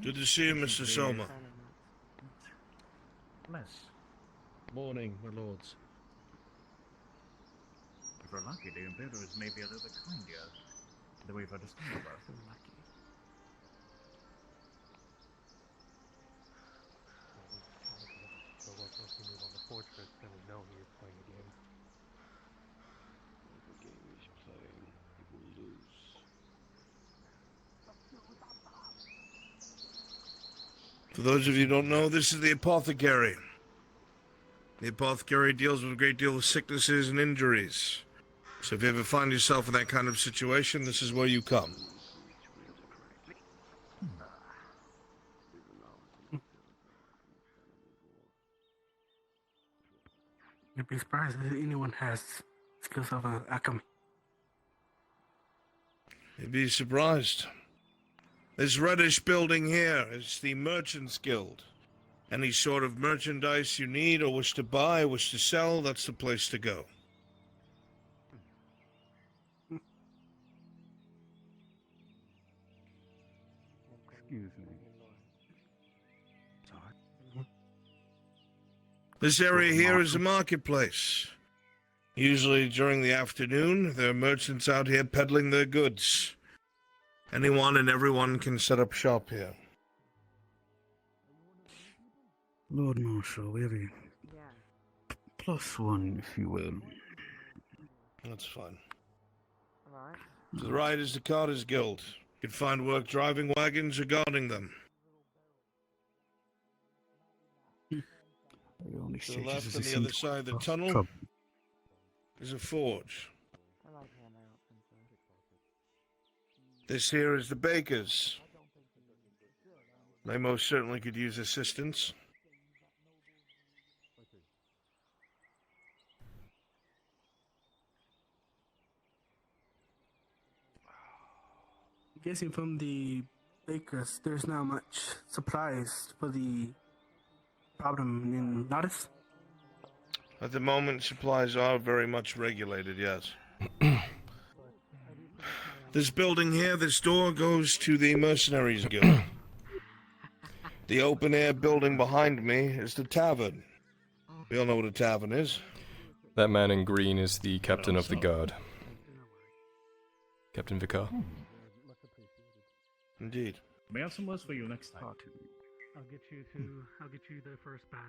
Good to see you, Mr. Soma. Bless. Morning, my lords. If we're lucky, the Emperors may be a little bit kinder than we've understood about. So once we move on the fortress, then we know he is playing a game. Whatever game he's playing, he will lose. For those of you who don't know, this is the apothecary. The apothecary deals with a great deal of sicknesses and injuries. So if you ever find yourself in that kind of situation, this is where you come. You'd be surprised if anyone has skills of alchemy. You'd be surprised. This reddish building here is the Merchants Guild. Any sort of merchandise you need or wish to buy, wish to sell, that's the place to go. Excuse me. This area here is a marketplace. Usually during the afternoon, there are merchants out here peddling their goods. Anyone and everyone can set up shop here. Lord Marshal, we have a +1, if you will. That's fine. To the right is the Carter's Guild. You can find work driving wagons or guarding them. To the left on the other side of the tunnel is a forge. This here is the bakers. They most certainly could use assistance. Guessing from the bakers, there's not much supplies for the problem in Nautis. At the moment, supplies are very much regulated, yes. This building here, this door goes to the Mercenaries Guild. The open-air building behind me is the tavern. We all know what a tavern is. That man in green is the captain of the guard. Captain Vicar. Indeed. May I have some lists for you next time? I'll get you the first batch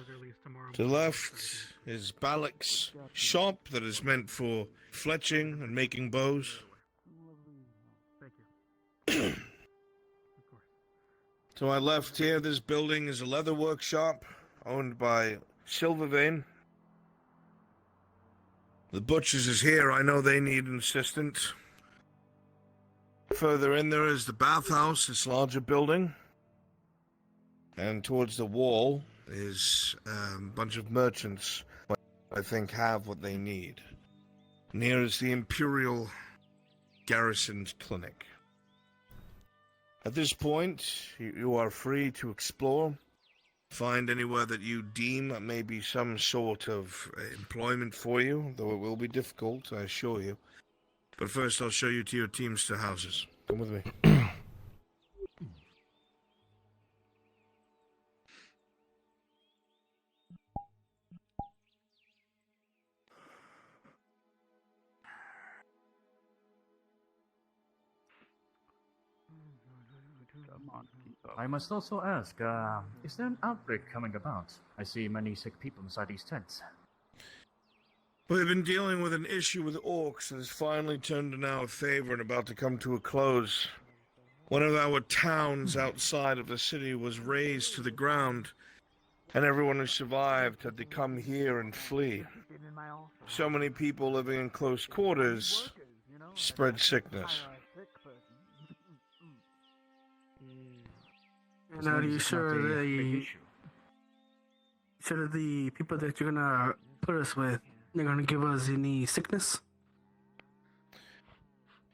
as early as tomorrow. To the left is Balak's shop that is meant for fletching and making bows. Thank you. Of course. To my left here, this building is a leather workshop owned by Silvervein. The butchers is here. I know they need an assistant. Further in there is the bathhouse, this larger building. And towards the wall is a bunch of merchants who I think have what they need. Near is the Imperial Garrison's Clinic. At this point, you are free to explore. Find anywhere that you deem that may be some sort of employment for you, though it will be difficult, I assure you. But first, I'll show you to your Teamster houses. Come with me. I must also ask, is there an outbreak coming about? I see many sick people inside these tents. We've been dealing with an issue with orcs that has finally turned in our favor and about to come to a close. One of our towns outside of the city was razed to the ground, and everyone who survived had to come here and flee. So many people living in close quarters spread sickness. And are you sure the people that you're gonna put us with, they're gonna give us any sickness?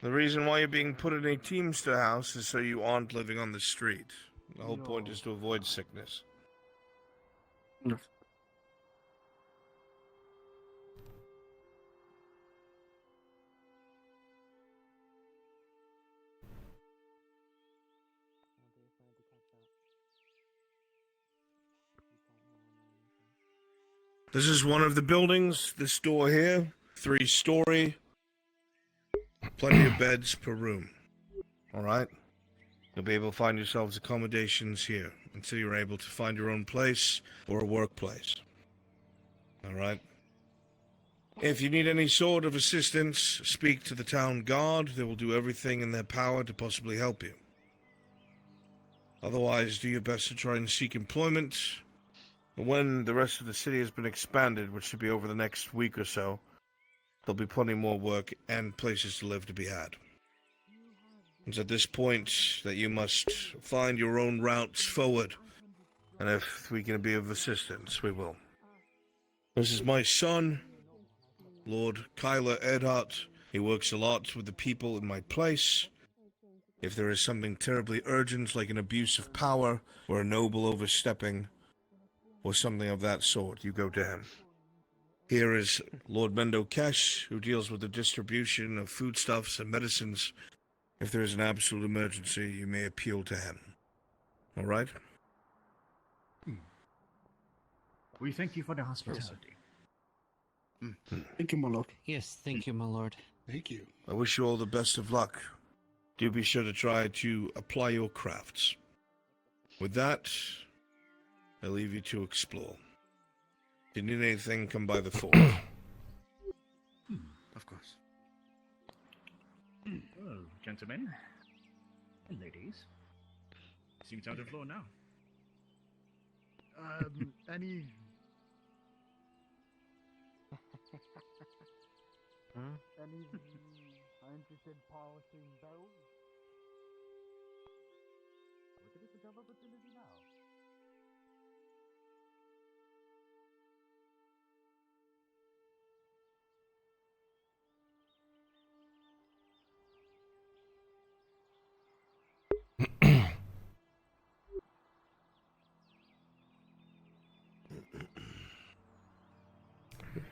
The reason why you're being put in a Teamster house is so you aren't living on the street. The whole point is to avoid sickness. Yes. This is one of the buildings. This door here, 3-story. Plenty of beds per room. Alright? You'll be able to find yourselves accommodations here until you're able to find your own place or a workplace. Alright? If you need any sort of assistance, speak to the town guard. They will do everything in their power to possibly help you. Otherwise, do your best to try and seek employment. When the rest of the city has been expanded, which should be over the next week or so, there'll be plenty more work and places to live to be had. It's at this point that you must find your own routes forward, and if we can be of assistance, we will. This is my son, Lord Kyler Edhart. He works a lot with the people in my place. If there is something terribly urgent, like an abuse of power, or a noble overstepping, or something of that sort, you go to him. Here is Lord Mendo Kesh, who deals with the distribution of foodstuffs and medicines. If there is an absolute emergency, you may appeal to him. All right? We thank you for the hospitality. Thank you, my lord. Yes, thank you, my lord. Thank you. I wish you all the best of luck. Do be sure to try to apply your crafts. With that, I leave you to explore. If you need anything, come by the fort. Of course. Well, gentlemen and ladies, seems on the floor now. Any... Any interest in polishing bells? Look at this job opportunity now.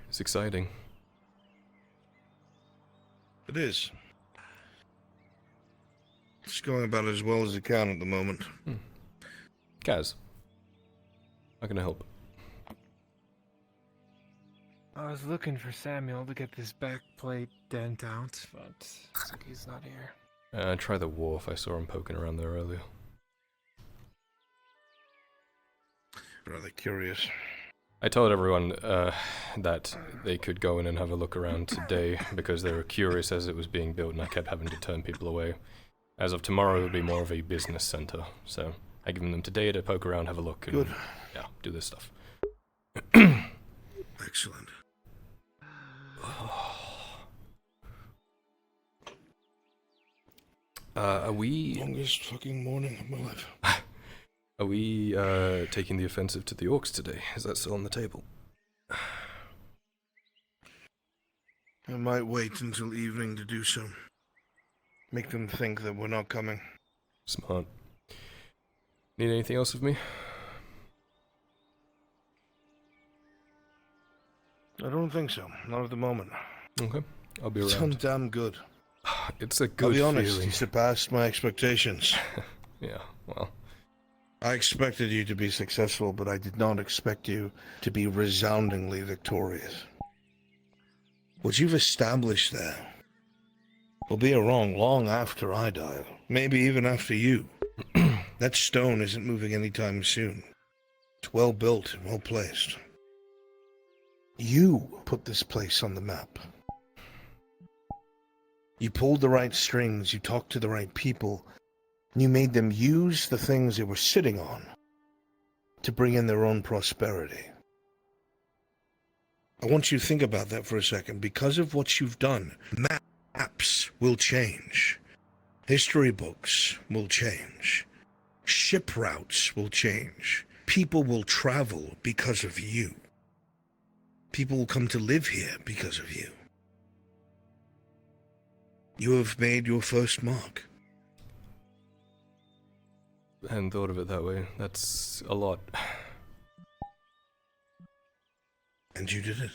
It's exciting. It is. It's going about as well as it can at the moment. Kaz, how can I help? I was looking for Samuel to get this back plate dent out, but looks like he's not here. Try the wharf. I saw him poking around there earlier. Rather curious. I told everyone that they could go in and have a look around today because they were curious as it was being built, and I kept having to turn people away. As of tomorrow, it'll be more of a business center, so I given them today to poke around, have a look, and Good. Yeah, do this stuff. Excellent. Are we... Longest fucking morning of my life. Are we taking the offensive to the orcs today? Is that still on the table? I might wait until evening to do so. Make them think that we're not coming. Smart. Need anything else of me? I don't think so. Not at the moment. Okay, I'll be around. Sounds damn good. It's a good I'll be honest, feeling. you surpassed my expectations. Yeah, well... I expected you to be successful, but I did not expect you to be resoundingly victorious. What you've established there will be a wrong long after I die. Maybe even after you. That stone isn't moving anytime soon. It's well built and well placed. You put this place on the map. You pulled the right strings, you talked to the right people, and you made them use the things they were sitting on to bring in their own prosperity. I want you to think about that for a second. Because of what you've done, maps will change. History books will change. Ship routes will change. People will travel because of you. People will come to live here because of you. You have made your first mark. I hadn't thought of it that way. That's a lot. And you did it.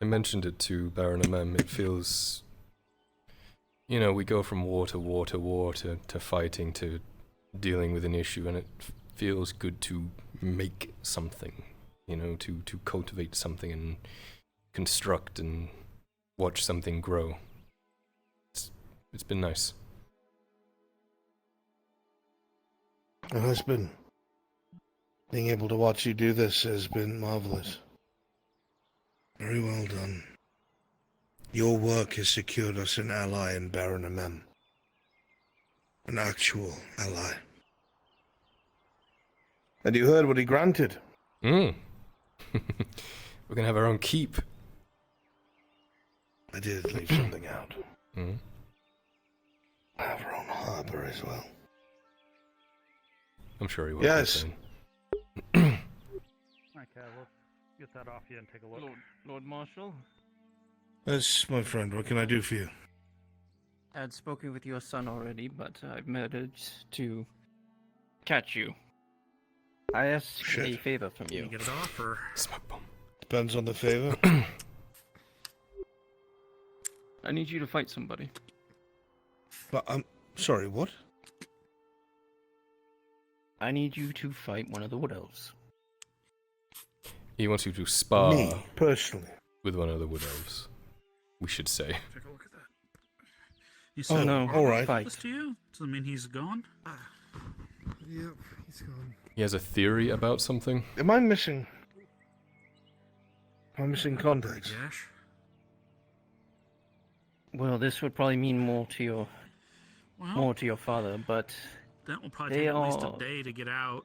I mentioned it to Baron Amem. It feels... You know, we go from war to war to war to fighting to dealing with an issue, and it feels good to make something, you know, to cultivate something and construct and watch something grow. It's been nice. It has been. Being able to watch you do this has been marvelous. Very well done. Your work has secured us an ally in Baron Amem. An actual ally. And you heard what he granted. We're gonna have our own keep. I did leave something out. Mm. Have our own harbor as well. I'm sure he will. Yes. Okay, we'll get that off you and take a look. Lord Marshal, Yes, my friend, what can I do for you? I had spoken with your son already, but I've managed to catch you. I ask Shit. a favor from you. Get it off, or Smoke bomb. Depends on the favor. I need you to fight somebody. But I'm sorry, what? I need you to fight one of the Wood Elves. He wants you to spar Me, personally. with one of the Wood Elves. We should say. take a look at that. You Oh, said no, all right. fight. this to you? Does it mean he's gone? Yep, he's gone. He has a theory about something. Am I missing context? Gash? Well, this would probably mean more to Well, your father, but that will probably they take at least a are- day to get out.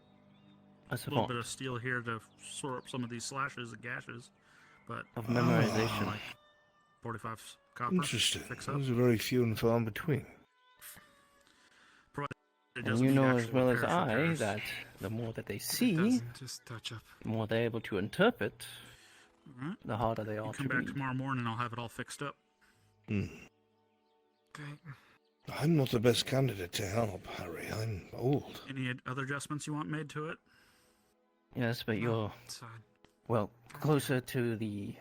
a A little savant bit of steel here to sort up some of these slashes and gashes. But of memorization. like 45 copper. Interesting. Fix up. Those are very few and far in between. It And doesn't you need know as actual well as repairs I repairs. that the more that they It see, doesn't just touch up. the more they're able to interpret, Alright. the harder they You are come to back read. tomorrow morning, I'll have it all fixed up. Hmm. Okay. I'm not the best candidate to help, Harry. I'm old. Any other adjustments you want made to it? Yes, but No, you're, it's fine. well, closer to the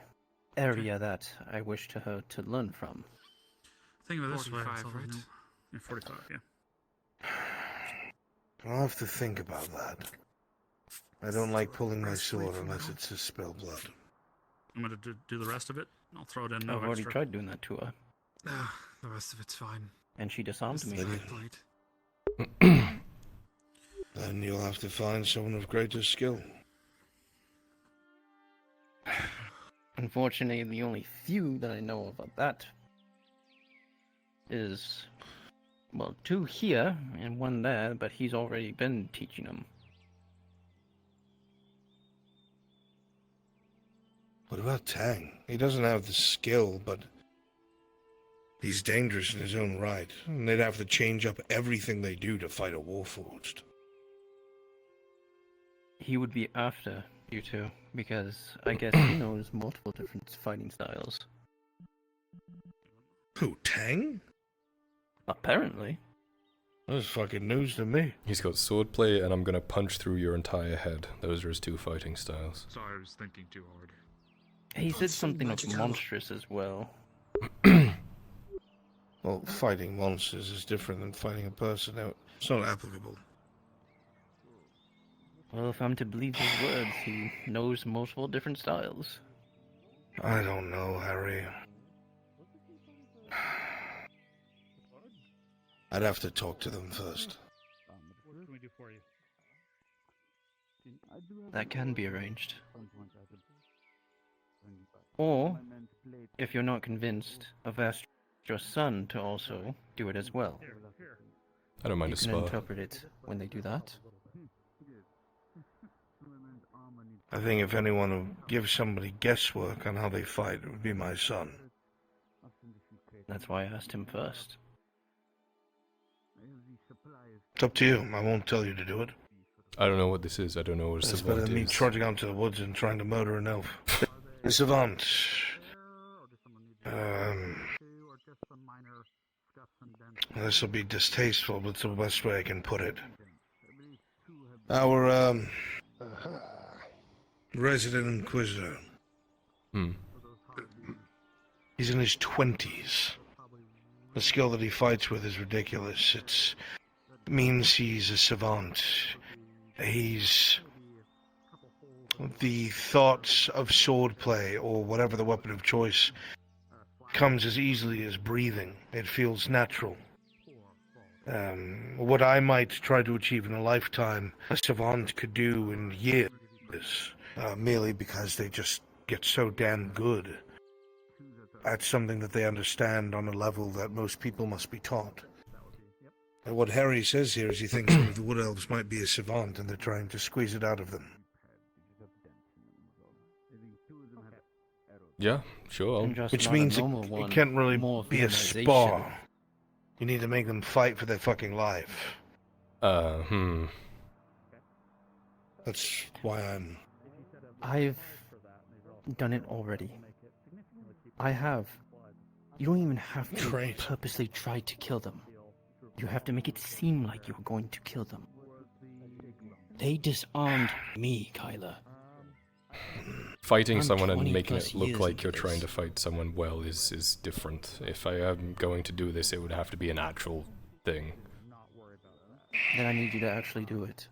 area that I wish to her to learn from. Think of it this way. 45, it's all right? new. Yeah, 45, yeah. I'll have to think about that. I don't like pulling my Breastplate sword for unless now. it's to spill blood. I'm going to do the rest of it. I'll throw it in no I've already extra. tried doing that to her, The rest of it's fine. and she disarmed Just me. the backplate. Then you'll have to find someone of greater skill. Unfortunately, the only few that I know of that is, well, 2 here and 1 there, but he's already been teaching them. What about Tang? He doesn't have the skill, but he's dangerous in his own right. And they'd have to change up everything they do to fight a warforged. He would be after you two, because I guess he knows multiple different fighting styles. Who, Tang? Apparently. That's fucking news to me. He's got swordplay, and I'm gonna punch through your entire head. Those are his 2 fighting styles. Sorry, I was thinking too hard. He said so something of magical. monstrous as well. Well, fighting monsters is different than fighting a person. No, it's not applicable. Well, if I'm to believe his words, he knows multiple different styles. I don't know, Harry. I'd have to talk to them first. What can we do for you? That can be arranged. Or, if you're not convinced, I've asked your son to also do it as well. Here. I don't mind You a can spar. interpret it when they do that. I think if anyone would give somebody guesswork on how they fight, it would be my son. That's why I asked him first. It's up to you. I won't tell you to do it. I don't know what this is. I don't know what a It's better savant than me is. trudging out to the woods and trying to murder an elf. A savant. This will be distasteful, but it's the best way I can put it. Our, resident inquisitor. Hmm. He's in his 20s. The skill that he fights with is ridiculous. It means he's a savant. He's the thoughts of swordplay or whatever the weapon of choice comes as easily as breathing. It feels natural. What I might try to achieve in a lifetime, a savant could do in years, merely because they just get so damn good at something that they understand on a level that most people must be taught. And what Harry says here is he thinks one of the Wood Elves might be a savant and they're trying to squeeze it out of them. Yeah, sure. Which means it can't really be a spar. You need to make them fight for their fucking life. That's why I've done it already. I have. You don't even have to Great. purposely try to kill them. You have to make it seem like you're going to kill them. They disarmed me, Kyler. Fighting I'm someone and 20 making plus it look years like into you're trying this. to fight someone well is different. If I am going to do this, it would have to be an actual thing. Then I need you to actually do it.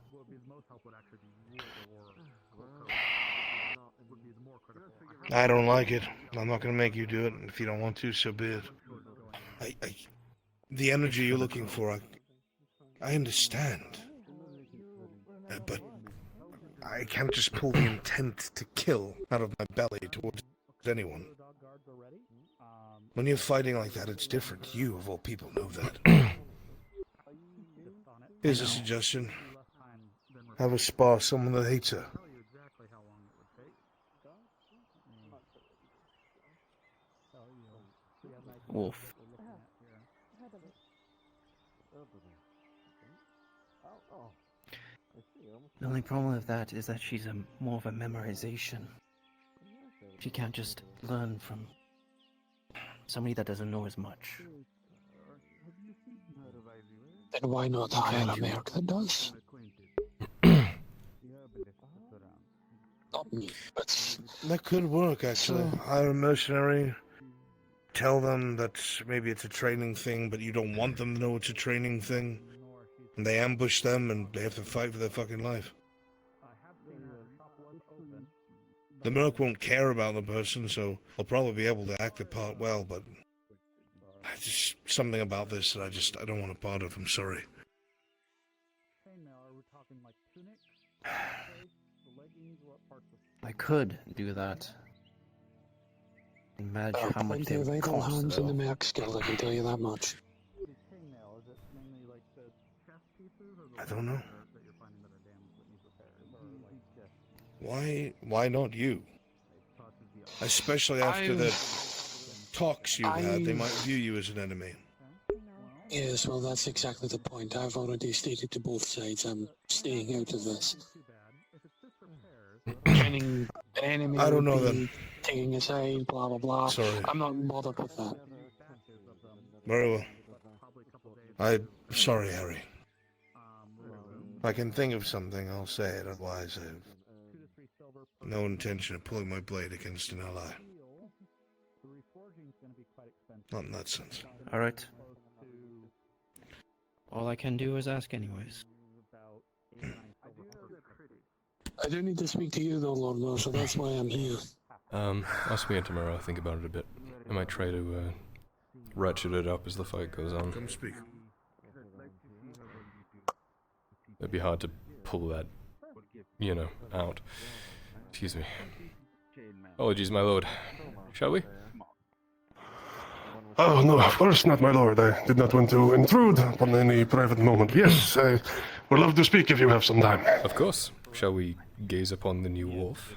I don't like it. I'm not going to make you do it. If you don't want to, so be it. The energy you're looking for, I understand. But I can't just pull the intent to kill out of my belly towards anyone. When you're fighting like that, it's different. You, of all people, know that. Here's a suggestion. Have a spar someone that hates her. Wolf. The only problem with that is that she's more of a memorization. She can't just learn from somebody that doesn't know as much. Then why not hire a merc that does? Not me, but That could work, actually. Hire a mercenary. Tell them that maybe it's a training thing, but you don't want them to know it's a training thing. And they ambush them, and they have to fight for their fucking life. The merc won't care about the person, so they'll probably be able to act the part well, but... just something about this that I don't want a part of, I'm sorry. I could do that. Imagine how much plenty they of would idle cost, hands in the though. merc guild, I can tell you that much. I don't know. Why not you? Especially after the talks you've had, they might view you as an enemy. Yes, well, that's exactly the point. I've already stated to both sides I'm staying out of this. Training an enemy I don't know would be then. taking a side, blah blah blah. Sorry. I'm not bothered with that. Very well. I'm sorry, Harry. If I can think of something, I'll say it, otherwise I've no intention of pulling my blade against an ally. Not in that sense. Alright. All I can do is ask anyways. I do need to speak to you though, Lord Marshal, that's why I'm here. Ask me in tomorrow, I'll think about it a bit. I might try to, ratchet it up as the fight goes on. Come speak. It'd be hard to pull that, you know, out. Excuse me. Apologies, my lord. Shall we? Oh, no, of course not, my lord. I did not want to intrude upon any private moment. Yes, I would love to speak if you have some time. Of course. Shall we gaze upon the new wharf?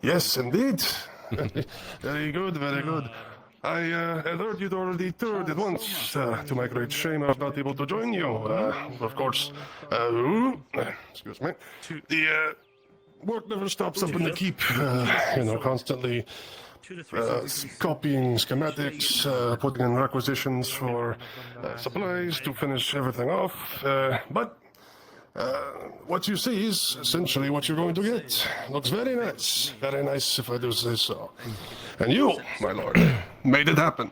Yes, indeed. Very good, very good. I heard you'd already toured it once. To my great shame, I was not able to join you. Of course, excuse me. The work never stops up in the keep. Constantly copying schematics, putting in requisitions for supplies to finish everything off. But what you see is essentially what you're going to get. Looks very nice if I do say so. And you, my lord, made it happen.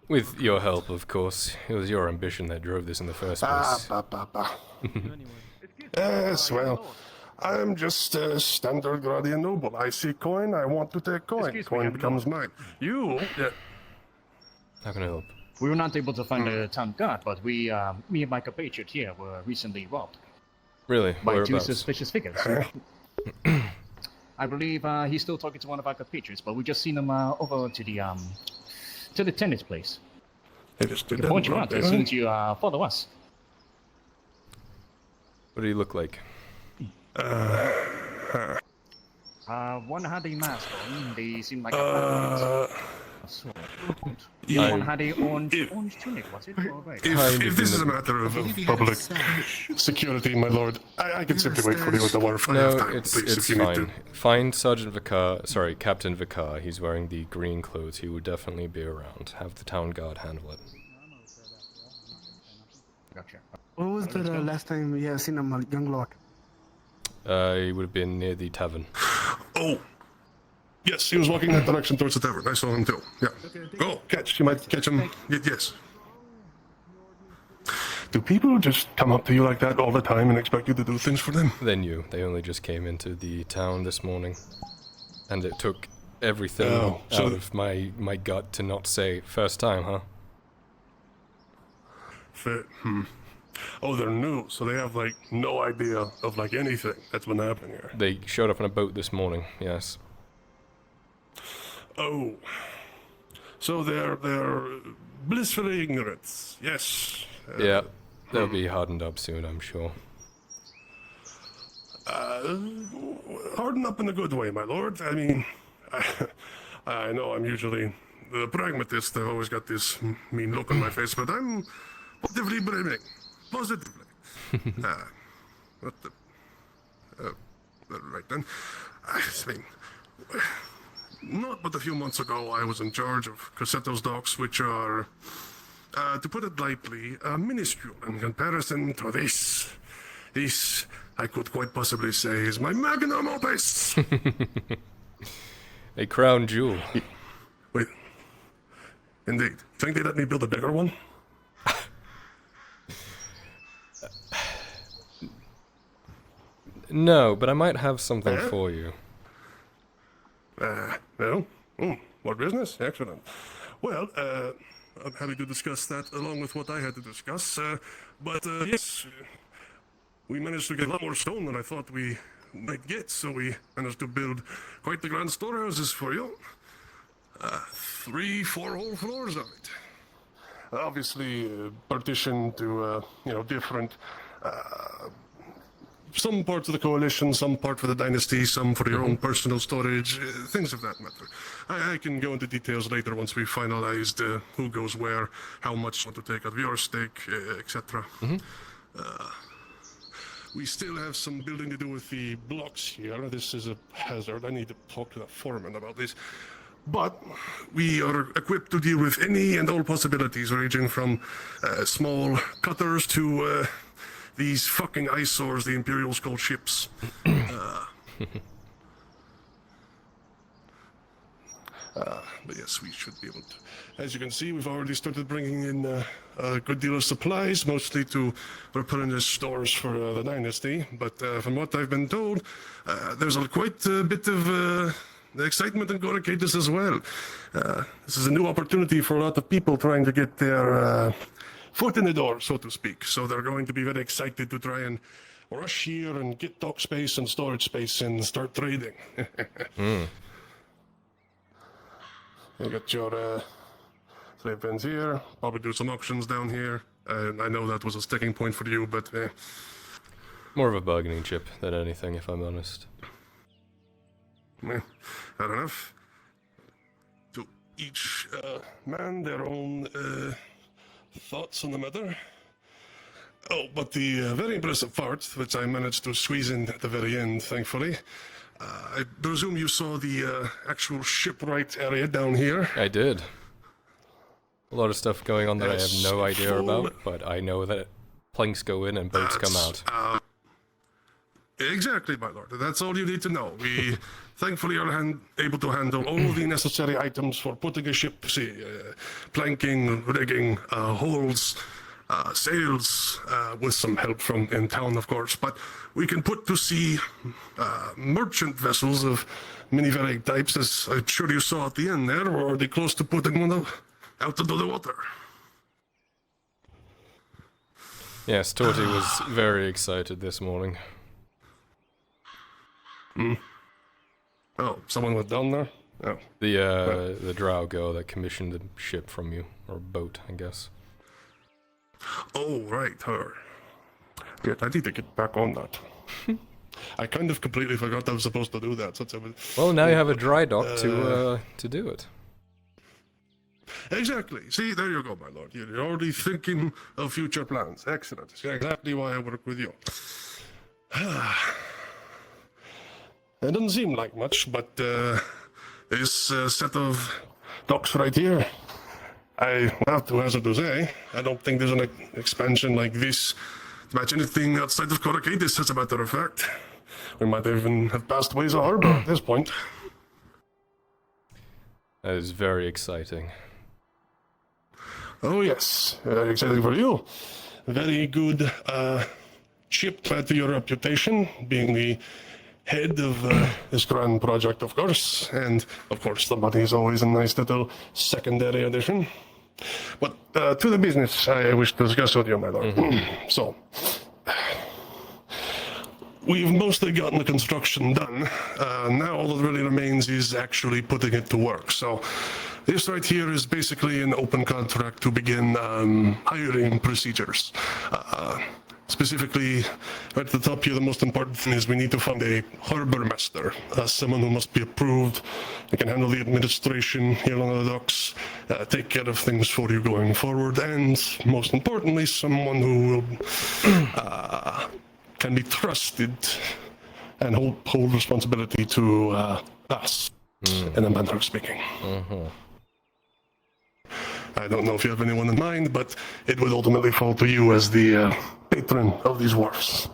With your help, of course. It was your ambition that drove this in the first place. Yes, well, I'm just a standard Gradia noble. I see coin, I want to take coin. Excuse me, Coin I'm becomes mine. You? Yeah. How can I help? We were not able to find the town guard, but me and my compatriot here were recently robbed Really? by two Whereabouts? suspicious figures. I believe he's still talking to one of our compatriots, but we just seen him over to the tenant's place. They just did We that can point in you broad out as daylight. soon as you follow us. What do you look like? One had a mask on. They seemed like a sword. Yeah. One had a orange tunic, was it? All right. If this is a matter of public security, my lord, I can simply wait for you at the wharf. I have No, time, it's please, if you need to. fine. Find Sergeant Vicar, sorry, Captain Vicar. He's wearing the green clothes. He would definitely be around. Have the town guard handle it. Gotcha. When was the last time we have seen a young lord? He would have been near the tavern. Oh! Yes, he was walking that direction towards the tavern. I saw him too. Yeah. Go, catch. You might catch him. Yes. Do people just come up to you like that all the time and expect you to do things for them? They knew. They only just came into the town this morning. And it took everything Oh, so out of my gut to not say, first time, huh? Oh, they're new, so they have, like, no idea of, like, anything that's been happening here. They showed up on a boat this morning, yes. Oh. So they're blissfully ignorant. Yes. Yeah, they'll be hardened up soon, I'm sure. Harden up in a good way, my lord. I mean, I know I'm usually the pragmatist. I've always got this mean look on my face, but I'm positively brimming. Positively. What the... right then. I mean... Not but a few months ago, I was in charge of Cossetto's docks, which are, to put it lightly, minuscule in comparison to this. This, I could quite possibly say, is my magnum opus. A crown jewel. Wait. Indeed. Think they let me build a bigger one? No, but I might have something for you. No? More business? Excellent. Well, I'm happy to discuss that along with what I had to discuss. Yes, we managed to get a lot more stone than I thought we might get, so we managed to build quite the grand storehouses for you. 3-4 whole floors of it. Obviously, partitioned to, different... some parts of the coalition, some part for the dynasty, some for your own personal storage, things of that matter. I can go into details later once we finalized who goes where, how much want to take out of your stake, etc. We still have some building to do with the blocks here. This is a hazard. I need to talk to the foreman about this. But we are equipped to deal with any and all possibilities, ranging from small cutters to... these fucking eyesores the Imperials call ships. But yes, we should be able to. As you can see, we've already started bringing in a good deal of supplies, mostly to replenish stores for the dynasty. But from what I've been told, there's quite a bit of excitement in Gorakatus as well. This is a new opportunity for a lot of people trying to get their... foot in the door, so to speak. So they're going to be very excited to try and rush here and get dock space and storage space and start trading. You got your slave pens here. Probably do some auctions down here. I know that was a sticking point for you, but... More of a bargaining chip than anything, if I'm honest. Fair enough. To each man their own... thoughts on the matter? Oh, but the very impressive part, which I managed to squeeze in at the very end, thankfully. I presume you saw the actual shipwright area down here? I did. A lot of stuff going on that I have no idea about, but I know that planks go in and boats come out. Exactly, my lord. That's all you need to know. We thankfully are able to handle all the necessary items for putting a ship to sea. Planking, rigging, hulls, sails, with some help from in town, of course. But we can put to sea merchant vessels of many varying types, as I'm sure you saw at the end there. We're already close to putting one out into the water. Yes, Torty was very excited this morning. Oh, someone went down there? Oh. The drow girl that commissioned the ship from you, or boat, I guess. Oh, right, her. Yeah, I need to get back on that. I kind of completely forgot I was supposed to do that. Well, now you have a dry dock to do it. Exactly. See, there you go, my lord. You're already thinking of future plans. Excellent. That's exactly why I work with you. It doesn't seem like much, but this set of docks right here, I have to hazard to say, I don't think there's an expansion like this to match anything outside of Coracadis, as a matter of fact. We might even have passed ways of harbor at this point. That is very exciting. Oh yes, exciting for you. Very good chip to your reputation, being the head of this grand project, of course. And, of course, the money is always a nice little secondary addition. But to the business I wish to discuss with you, my lord. So, we've mostly gotten the construction done. Now all that really remains is actually putting it to work. So, this right here is basically an open contract to begin hiring procedures. Specifically, right at the top here, the most important thing is we need to find a harbor master, someone who must be approved, that can handle the administration here on the docks, take care of things for you going forward, and most importantly, someone who will, can be trusted and hold responsibility to us, in a manner of speaking. I don't know if you have anyone in mind, but it would ultimately fall to you as the patron of these wharfs.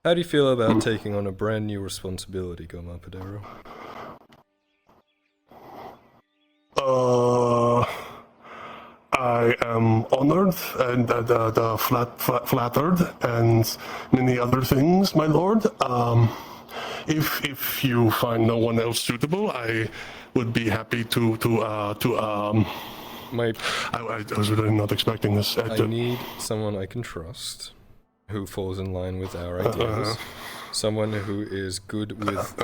How do you feel about taking on a brand new responsibility, Goma Padero? I am honored and flattered and many other things, my lord. If you find no one else suitable, I would be happy I was really not expecting this. I need someone I can trust, who falls in line with our ideas. Someone who is good with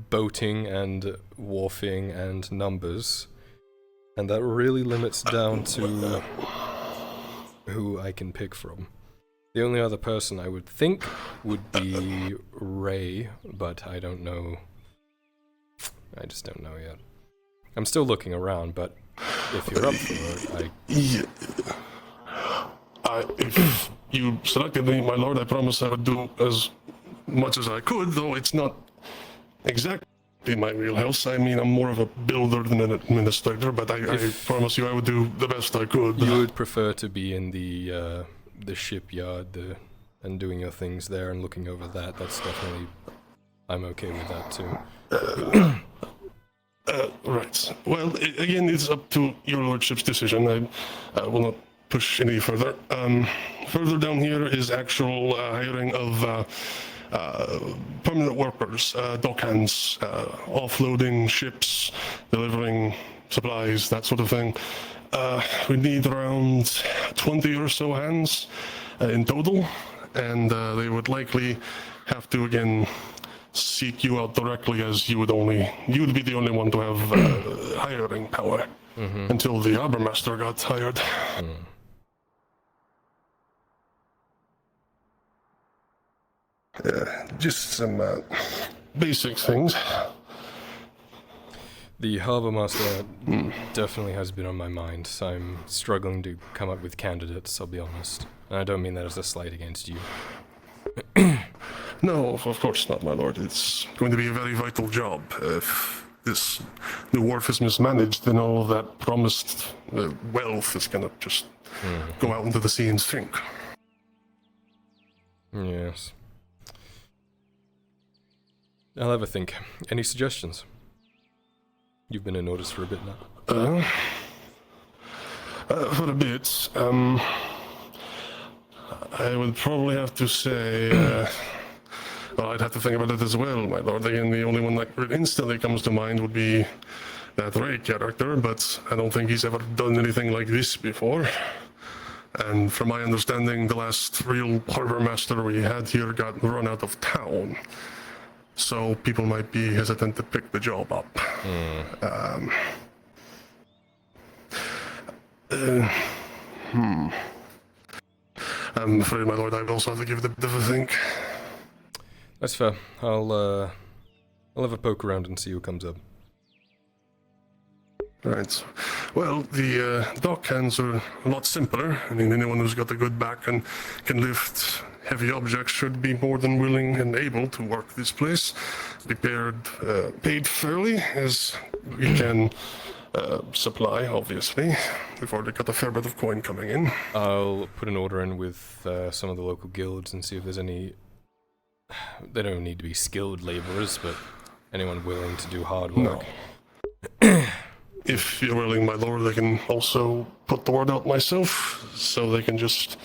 boating and wharfing and numbers. And that really limits down to who I can pick from. The only other person I would think would be Ray, but I don't know. I just don't know yet. I'm still looking around, but if you're up for it, if you selected me, my lord, I promise I would do as much as I could, though it's not exactly my wheelhouse. I mean, I'm more of a builder than an administrator, but I promise you I would do the best I could. You would prefer to be in the shipyard and doing your things there and looking over that. That's definitely... I'm okay with that too. Right. Well, again, it's up to your lordship's decision. I will not push any further. Further down here is actual hiring of permanent workers, dock hands, offloading ships, delivering supplies, that sort of thing. We need around 20 or so hands in total, and they would likely have to, again, seek you out directly, as you would be the only one to have hiring power until the harbor master got hired. Just some basic things. The harbour master definitely has been on my mind, so I'm struggling to come up with candidates, I'll be honest. And I don't mean that as a slight against you. No, of course not, my lord. It's going to be a very vital job. If this new wharf is mismanaged, then all of that promised wealth is going to just go out into the sea and sink. Yes. I'll have a think. Any suggestions? You've been in Nautis for a bit now. For a bit. I would probably have to say. Well, I'd have to think about it as well, my lord. Again, the only one that instantly comes to mind would be that Ray character, but I don't think he's ever done anything like this before. And from my understanding, the last real harbor master we had here got run out of town. So people might be hesitant to pick the job up. I'm afraid, my lord, I would also have to give it a bit of a think. That's fair. I'll have a poke around and see who comes up. Right. Well, the dock hands are a lot simpler. I mean, anyone who's got a good back and can lift heavy objects should be more than willing and able to work this place. Paid fairly, as we can supply, obviously, before they got a fair bit of coin coming in. I'll put an order in with some of the local guilds and see if there's any... They don't need to be skilled laborers, but anyone willing to do hard work. No. If you're willing, my lord, I can also put the word out myself, so they can just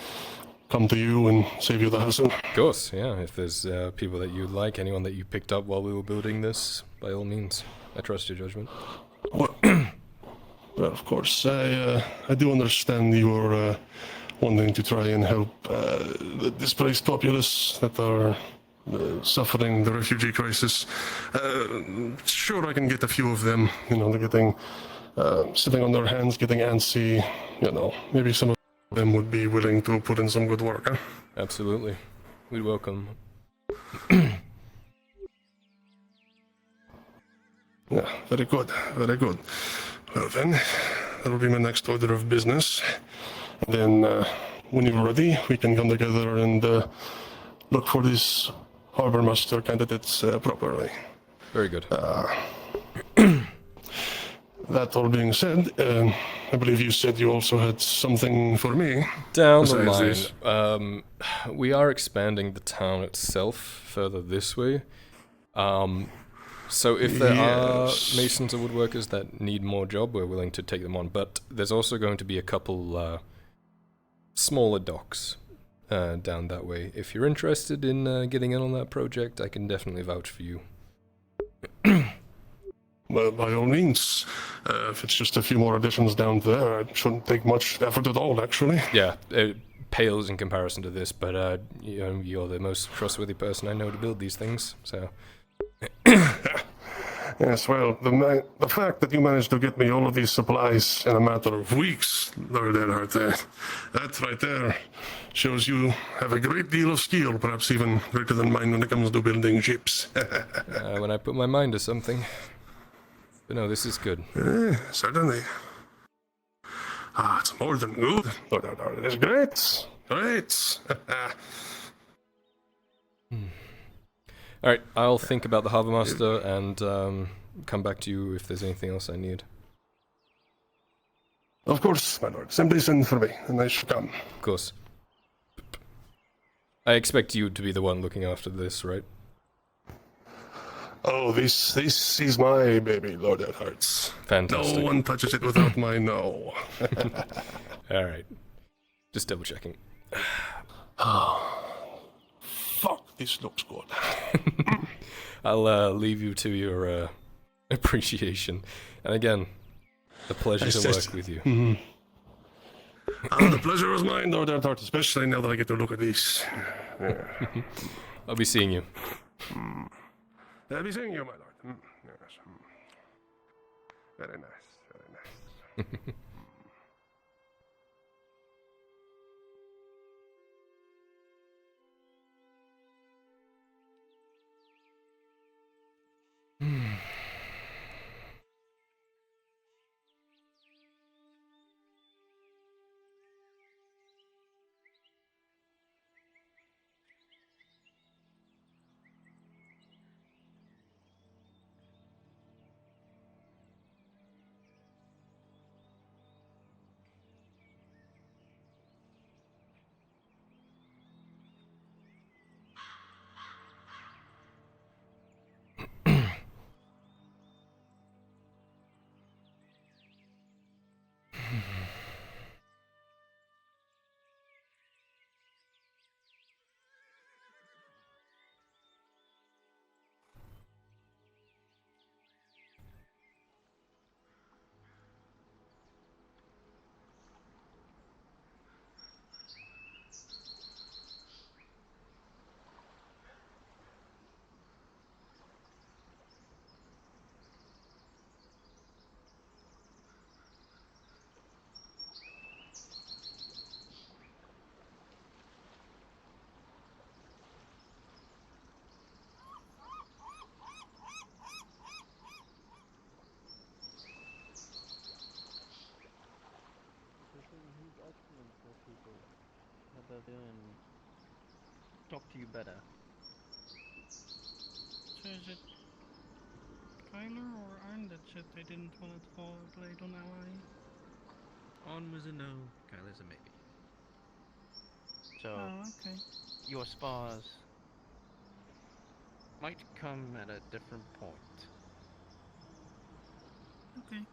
come to you and save you the hassle. Of course, yeah. If there's people that you like, anyone that you picked up while we were building this, by all means. I trust your judgment. Well, well, of course, I do understand you're wanting to try and help the displaced populace that are suffering the refugee crisis. Sure, I can get a few of them, they're getting, sitting on their hands, getting antsy, maybe some of them would be willing to put in some good work, huh? Absolutely. We'd welcome. Yeah, very good, very good. Well then, that'll be my next order of business. And then, when you're ready, we can come together and look for these harbor master candidates properly. Very good. That all being said, I believe you said you also had something for me. Down the line, we are expanding the town itself further this way. So if there are masons or woodworkers that need more job, we're willing to take them on. But there's also going to be a couple smaller docks down that way. If you're interested in getting in on that project, I can definitely vouch for you. Well, by all means. If it's just a few more additions down there, it shouldn't take much effort at all, actually. Yeah, it pales in comparison to this, but you're the most trustworthy person I know to build these things, so... Yes, well, the fact that you managed to get me all of these supplies in a matter of weeks, Lord Earhart, that right there shows you have a great deal of skill, perhaps even greater than mine when it comes to building ships. When I put my mind to something. But no, this is good. Certainly. It's more than good. Lord Earhart, it is great. Great. Alright, I'll think about the Harbour Master and come back to you if there's anything else I need. Of course, my lord. Simply send for me, and I shall come. Of course. I expect you to be the one looking after this, right? Oh, this is my baby, Lord Earhart's. Fantastic. No one touches it without my no. Alright. Just double checking. Fuck, this looks good. I'll leave you to your appreciation. And again, a pleasure to work with you. The pleasure was mine, Lord Earhart, especially now that I get to look at this. I'll be seeing you. I'll be seeing you, my lord. Yes. Very nice, very nice. Talk to you better. So is it Kyler or Arn that said they didn't want to call a blade on ally? On was a no, Kyler's a maybe. So, Oh, okay. your spars might come at a different point. Okay.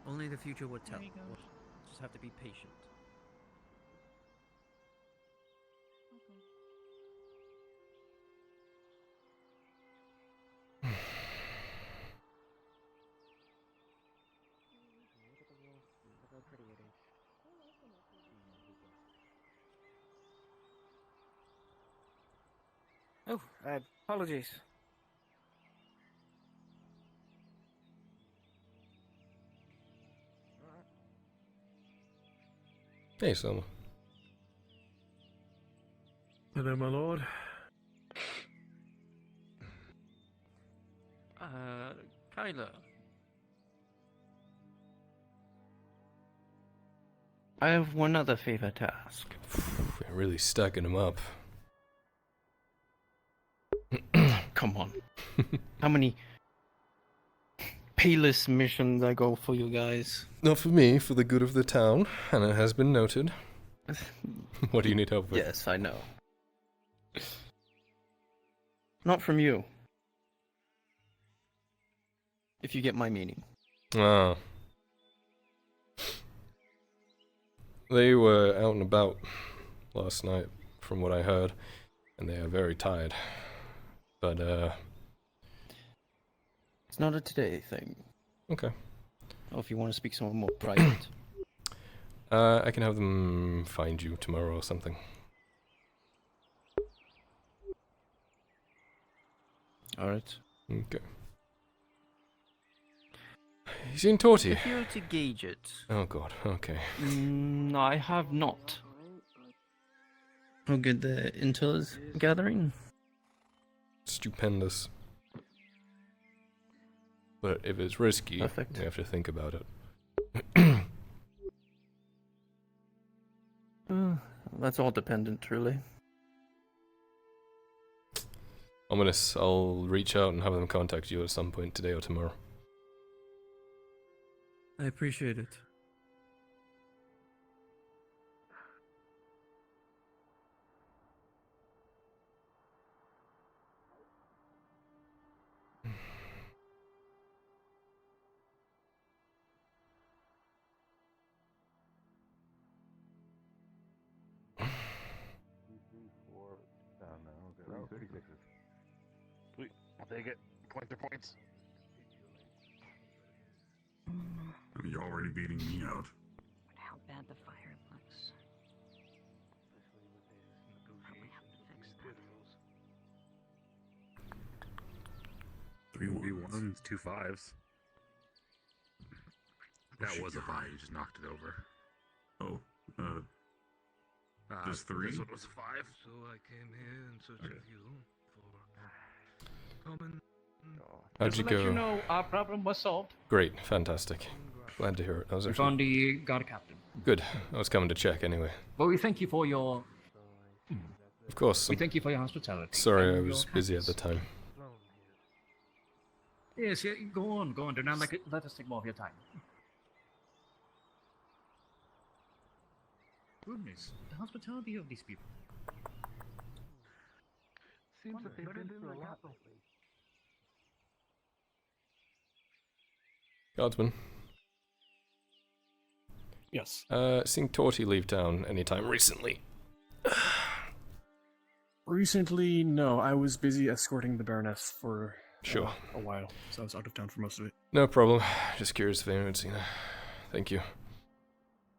Only the future would tell. There he goes. Just have to be patient. Oh, apologies. Hey, Selma. Hello, my lord. Kyler. I have one other favor to ask. You're really stacking them up. Come on. How many payless missions I go for you guys? Not for me, for the good of the town, and it has been noted. What do you need help with? Yes, I know. Not from you. If you get my meaning. Ah. They were out and about last night, from what I heard, and they are very tired. But, It's not a today thing. Okay. Or if you want to speak somewhere more private. I can have them find you tomorrow or something. Alright. Okay. You seen Torty? If you were to gauge it. Oh god, okay. I have not. How good the intel is gathering? Stupendous. But if it's risky, Perfect. we have to think about it. That's all dependent, really. I'll reach out and have them contact you at some point today or tomorrow. I appreciate it. Sweet. I'll take it. Collector points. You're already beating me out. How bad the fire looks. Probably have to fix that. 3 1s, 2 5s. That was a 5. You just knocked it over. Oh, just 3? This one was a 5. So I came here in search of you for common. How'd you Just to go? let you know, our problem was solved. Great, fantastic. Glad to hear it. I was We actually... found the guard captain. Good. I was coming to check anyway. But we thank you for your... Of course. We thank you for your hospitality. Sorry, I and was your busy at kindness. the time. Yes, yeah, go on. Do not let us take more of your time. Goodness, the hospitality of these people. Seems that they've been through a lot lately. Guardsman. Yes. Seen Torty leave town anytime recently? Recently, no. I was busy escorting the Baroness for Sure. A while, so I was out of town for most of it. No problem. Just curious if anyone had seen her. Thank you.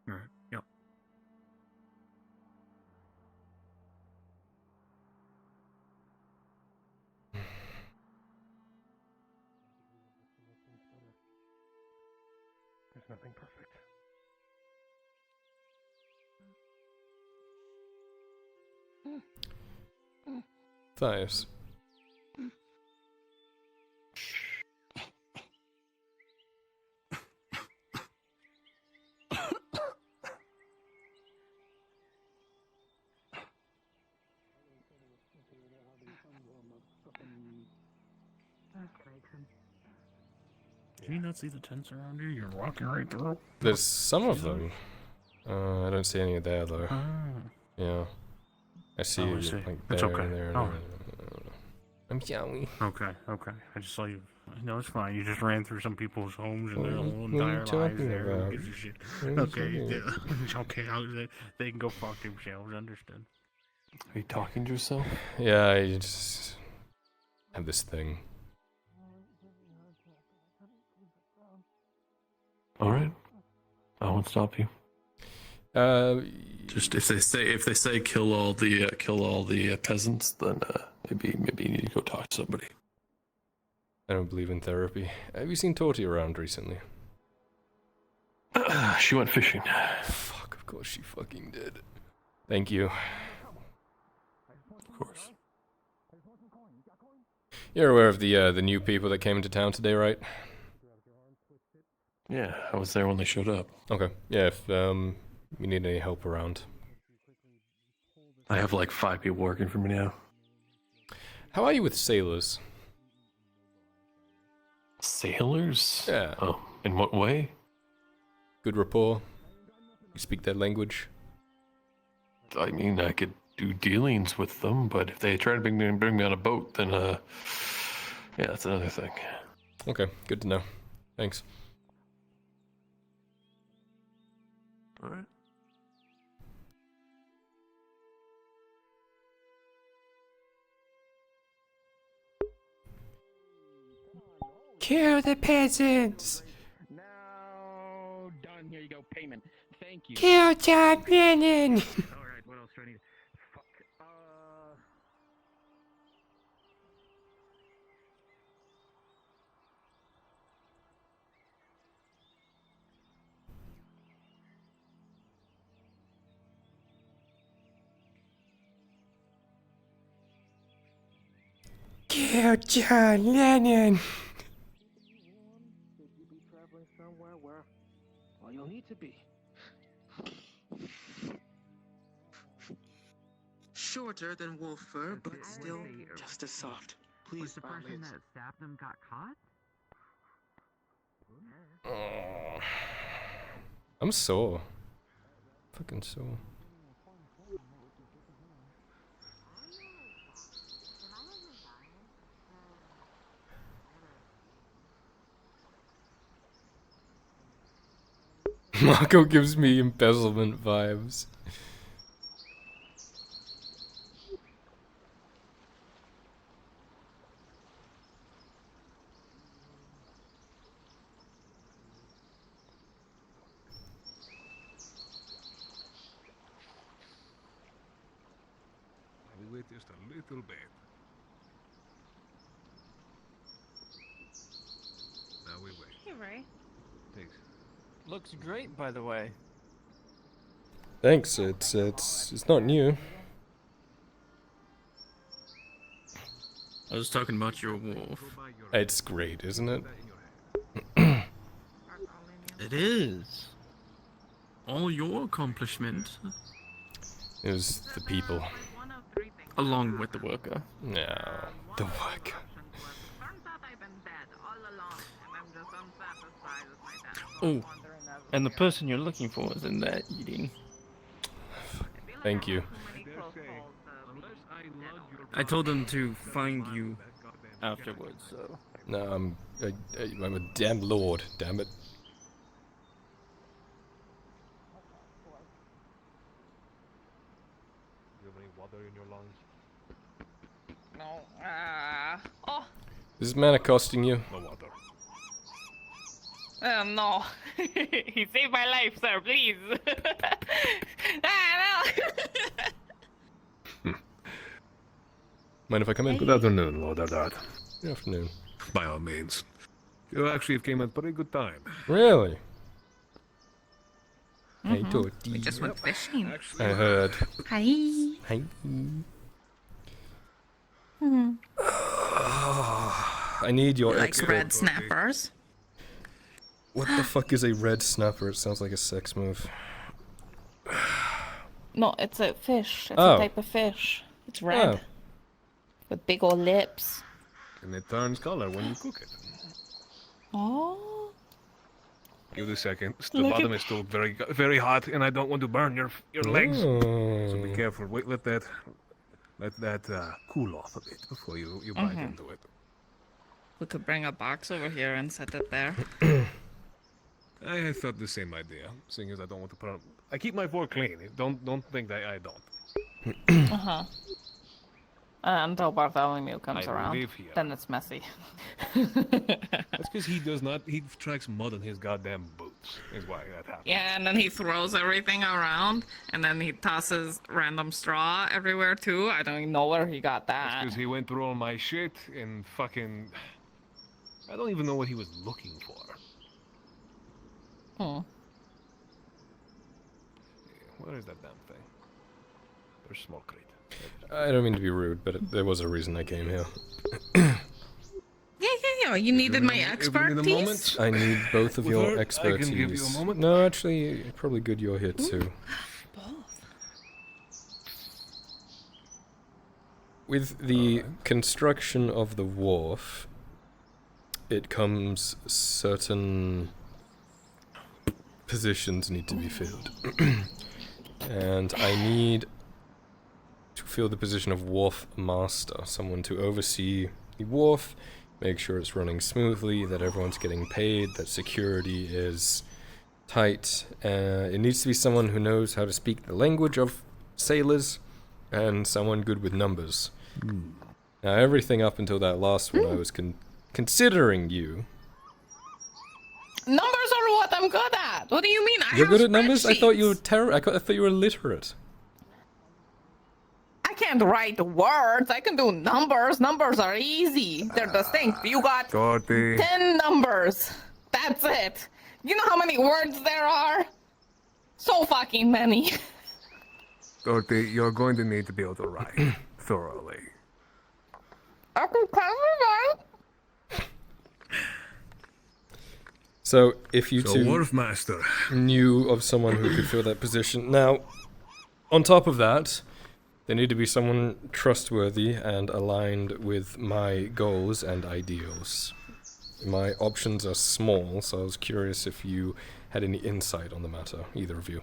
Alright, yep. There's nothing perfect. Thias. Do you not see the tents around you? You're walking right through. There's some of them. I don't see any there though. Yeah. I see, Oh, I see. like It's there okay. and there and Oh. there. I'm yowling. Okay. I just saw you. No, it's fine. You just ran through some people's homes and their whole What are you entire lives talking there. Who about? gives a shit? What are you Okay, talking yeah. Okay, they can go fuck themselves, understood. Are you talking to yourself? Yeah, I just have this thing. Alright. I won't stop you. Just if they say kill all the peasants, then maybe you need to go talk to somebody. I don't believe in therapy. Have you seen Torty around recently? She went fishing. Fuck, of course she fucking did. Thank you. Of course. You're aware of the new people that came into town today, right? Yeah, I was there when they showed up. Okay. Yeah, if you need any help around. I have like 5 people working for me now. How are you with sailors? Sailors? Yeah. Oh, in what way? Good rapport? You speak their language? I mean, I could do dealings with them, but if they try to bring me on a boat, then yeah, that's another thing. Okay, good to know. Thanks. Alright. Kill the peasants! No, done. Here you go. Payment. Thank you. Kill John Lennon! Alright, what else do I need? Fuck. Kill John Lennon! Should you be traveling somewhere where, well, you'll need to be. Shorter than wolf fur, but still just as soft. Please, the person that stabbed him got caught? Oh, I'm sore. Fucking sore. Marco gives me embezzlement vibes. I will wait just a little bit. Now we wait. Hey, Ray. Thanks. Looks great, by the way. Thanks. It's not new. I was talking about your wolf. It's great, isn't it? It is. All your accomplishment. It was the people. Along with the worker. No, the worker. Oh, and the person you're looking for is in there eating. Thank you. I told them to find you afterwards, so No, I'm a damn lord, damn it. Do you have any water in your lungs? No. Oh. Is this man accosting you? No water. No. He saved my life, sir. Please. No. Mind if I come in? Good afternoon, Lord Ardard. Good afternoon. By all means. You actually came at a pretty good time. Really? Hey, We Torty. just went fishing. I heard. Hi. Hi. I need your Likes expert. red snappers. What the fuck is a red snapper? It sounds like a sex move. No, it's a fish. It's Oh. a type of fish. It's red. Oh. With big old lips. And it turns color when you cook it. Oh. Give it a second. The Look bottom at- is still very hot, and I don't want to burn your legs. So be Oh. careful. Wait, let that cool off a bit before you bite into it. We could bring a box over here and set it there. I thought the same idea, seeing as I don't want to put. I keep my fork clean. Don't think that I don't. Uh-huh. Until Bartholomew comes I around. live here. Then it's messy. That's because he does not. He tracks mud on his goddamn boots. Is why that happens. Yeah, and then he throws everything around, and then he tosses random straw everywhere too. I don't even know where he got that. Because he went through all my shit and fucking. I don't even know what he was looking for. Where is that damn thing? There's smoke crate. I don't mean to be rude, but there was a reason I came here. Yeah. You needed my expertise. I need both of With your her, I can expertise. give you a moment. No, actually, probably good you're here too. With the construction of the wharf, it comes certain positions need to be filled. And I need to fill the position of wharf master, someone to oversee the wharf, make sure it's running smoothly, that everyone's getting paid, that security is tight. It needs to be someone who knows how to speak the language of sailors, and someone good with numbers. Now, everything up until that last one, I was considering you. Numbers are what I'm good at. What do you mean? You're good at numbers? I thought you were I thought you were illiterate. I can't write words. I can do numbers. Numbers are easy. They're distinct. You got Dorothy. 10 numbers. That's it. You know how many words there are? So fucking many. Dorothy, you're going to need to be able to write thoroughly. I can write. So, if you So, two wharf master. knew of someone who could fill that position. Now, on top of that, there need to be someone trustworthy and aligned with my goals and ideals. My options are small, so I was curious if you had any insight on the matter, either of you.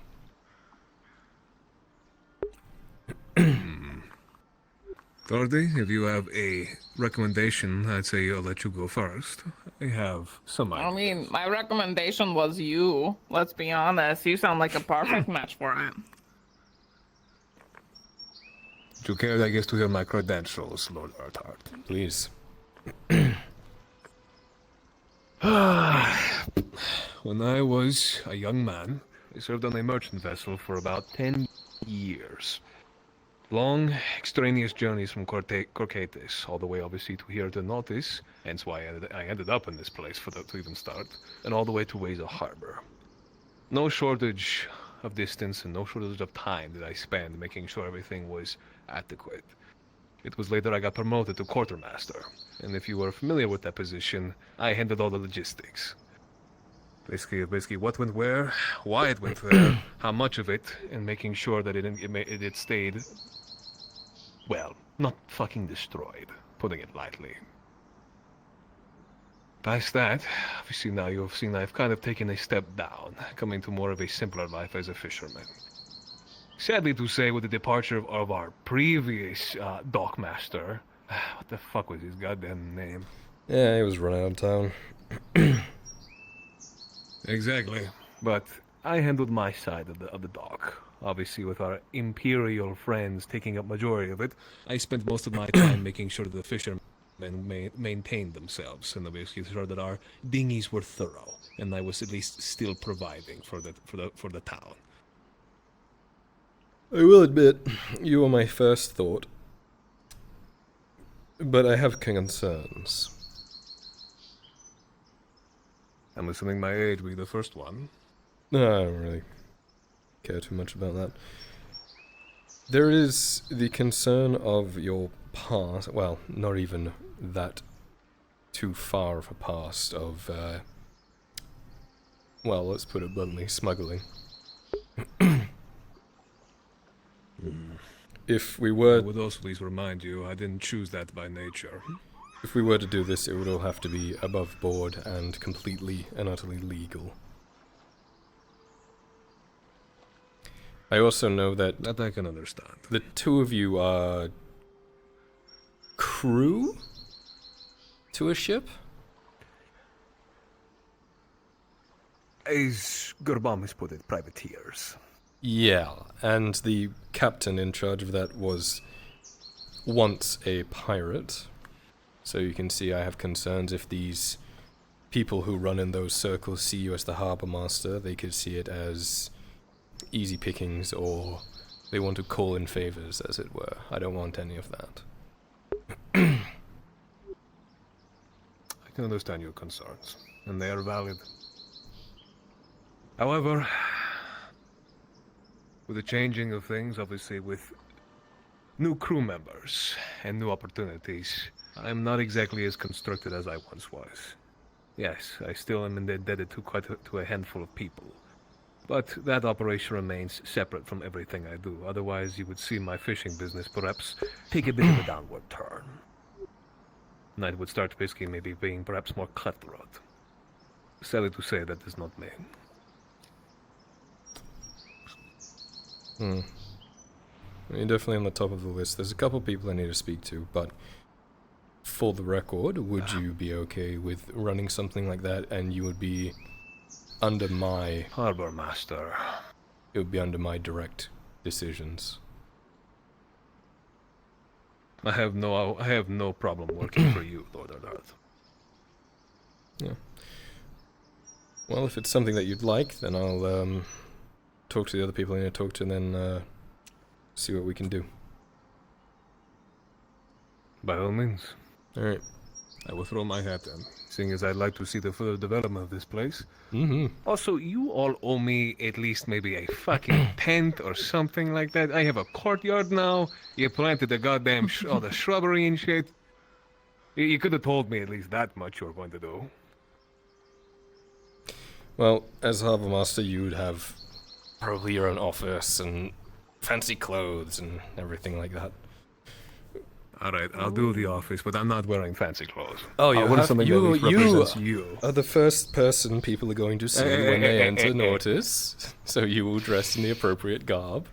Dorothy, if you have a recommendation, I'd say I'll let you go first. I have some I ideas. mean, my recommendation was you. Let's be honest. You sound like a perfect match for it. Would you care, I guess, to hear my credentials, Lord Arthart? Please. When I was a young man, I served on a merchant vessel for about 10 years. Long, extraneous journeys from Corcates, all the way obviously to here to Nautis, hence why I ended up in this place to even start, and all the way to Weza Harbor. No shortage of distance and no shortage of time that I spent making sure everything was adequate. It was later I got promoted to quartermaster, and if you were familiar with that position, I handled all the logistics. Basically what went where, why it went there, how much of it, and making sure that it stayed, well, not fucking destroyed, putting it lightly. Past that, obviously now you've seen I've kind of taken a step down, coming to more of a simpler life as a fisherman. Sadly to say, with the departure of our previous dockmaster, what the fuck was his goddamn name? Yeah, he was run out of town. Exactly. But I handled my side of the dock. Obviously, with our imperial friends taking up majority of it, I spent most of my time making sure the fishermen maintained themselves, and obviously sure that our dinghies were thorough, and I was at least still providing for the town. I will admit, you were my first thought, but I have concerns. I'm assuming my age will be the first one. No, I don't really care too much about that. There is the concern of your past, well, not even that too far of a past of, well, let's put it bluntly, smuggling. If we were... I would also please remind you, I didn't choose that by nature. If we were to do this, it would all have to be above board and completely and utterly legal. I also know that... That I can understand. The two of you are... crew? To a ship? As Gurbamis put it, privateers. Yeah, and the captain in charge of that was once a pirate. So you can see I have concerns if these people who run in those circles see you as the harbour master, they could see it as easy pickings, or they want to call in favours, as it were. I don't want any of that. I can understand your concerns, and they are valid. However, with the changing of things, obviously with new crew members and new opportunities, I'm not exactly as constructed as I once was. Yes, I still am indebted to a handful of people. But that operation remains separate from everything I do. Otherwise, you would see my fishing business perhaps take a bit of a downward turn. And I would start basically maybe being perhaps more cutthroat. Sadly to say, that is not me. You're definitely on the top of the list. There's a couple people I need to speak to, but for the record, would you be okay with running something like that, and you would be under my... Harbor Master. It would be under my direct decisions. I have no problem working for you, Lord Earth. Yeah. Well, if it's something that you'd like, then I'll talk to the other people I need to talk to, and then see what we can do. By all means. Alright. I will throw my hat in, seeing as I'd like to see the further development of this place. Mm-hmm. Also, you all owe me at least maybe a fucking tent or something like that. I have a courtyard now. You planted the goddamn all the shrubbery and shit. You could have told me at least that much you were going to do. Well, as Harbour Master, you would have probably your own office and fancy clothes and everything like that. Alright, I'll do the office, but I'm not wearing fancy clothes. Oh, you want something that represents you. Are the first person people are going to see when they enter Nautis, so you will dress in the appropriate garb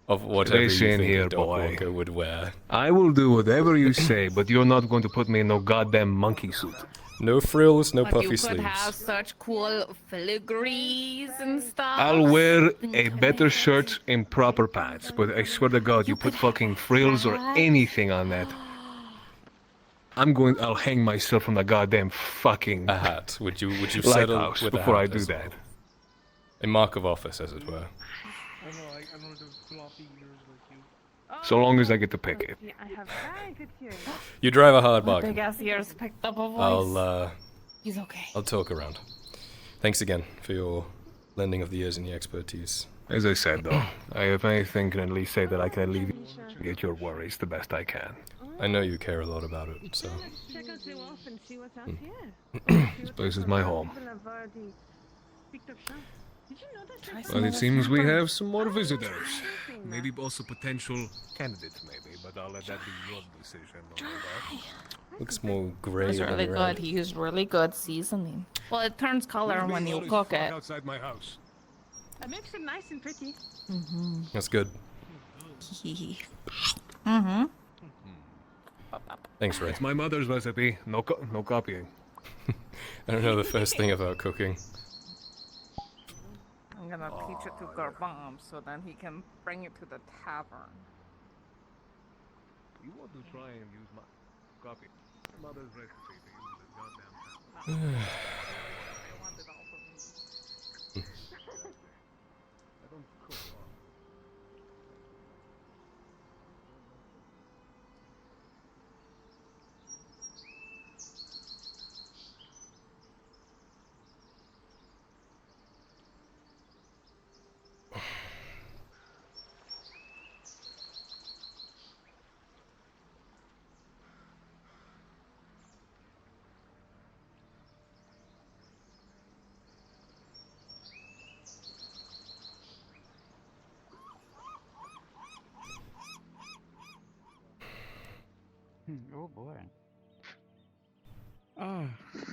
of whatever you think a dog walker would wear. I will do whatever you say, but you're not going to put me in no goddamn monkey suit. No frills, no But puffy you could sleeves. have such cool filigrees and stuff. I'll wear a better shirt and proper pants, but I swear to God, you put fucking frills or anything on that, I'll hang myself from the goddamn fucking... A hat. Would you settle lighthouse with a before hat I do as that? well? A mark of office, as it were. I know the floppy ears like you. So long as I get to pick it. I have very good hearing. You drive a hard bargain. Big ass ears picked up a voice. He's okay. I'll talk around. Thanks again for your lending of the ears and the expertise. As I said, though, if anything, can at least say that I can leave you to get your worries the best I can. I know you care a lot about it, so... Check out the wharf and see what's out here. This place is my home. People have already picked up shots. Did you know that? Well, it seems we have some more visitors. Maybe also potential candidates, maybe, but I'll let that be your decision. Looks more grey It's than really red. good. He used really good seasoning. Well, it turns color when you cook it. Outside my house. It makes it nice and pretty. Mm-hmm. That's good. Mm-hmm. Thanks, Ray. It's my mother's recipe. No copying. I don't know the first thing about cooking. I'm gonna teach it to Garbam so then he can bring it to the tavern. You want to try and use my copy. My mother's recipe to use this goddamn tavern. I want it all for me. I don't cook well. Oh boy. Ah,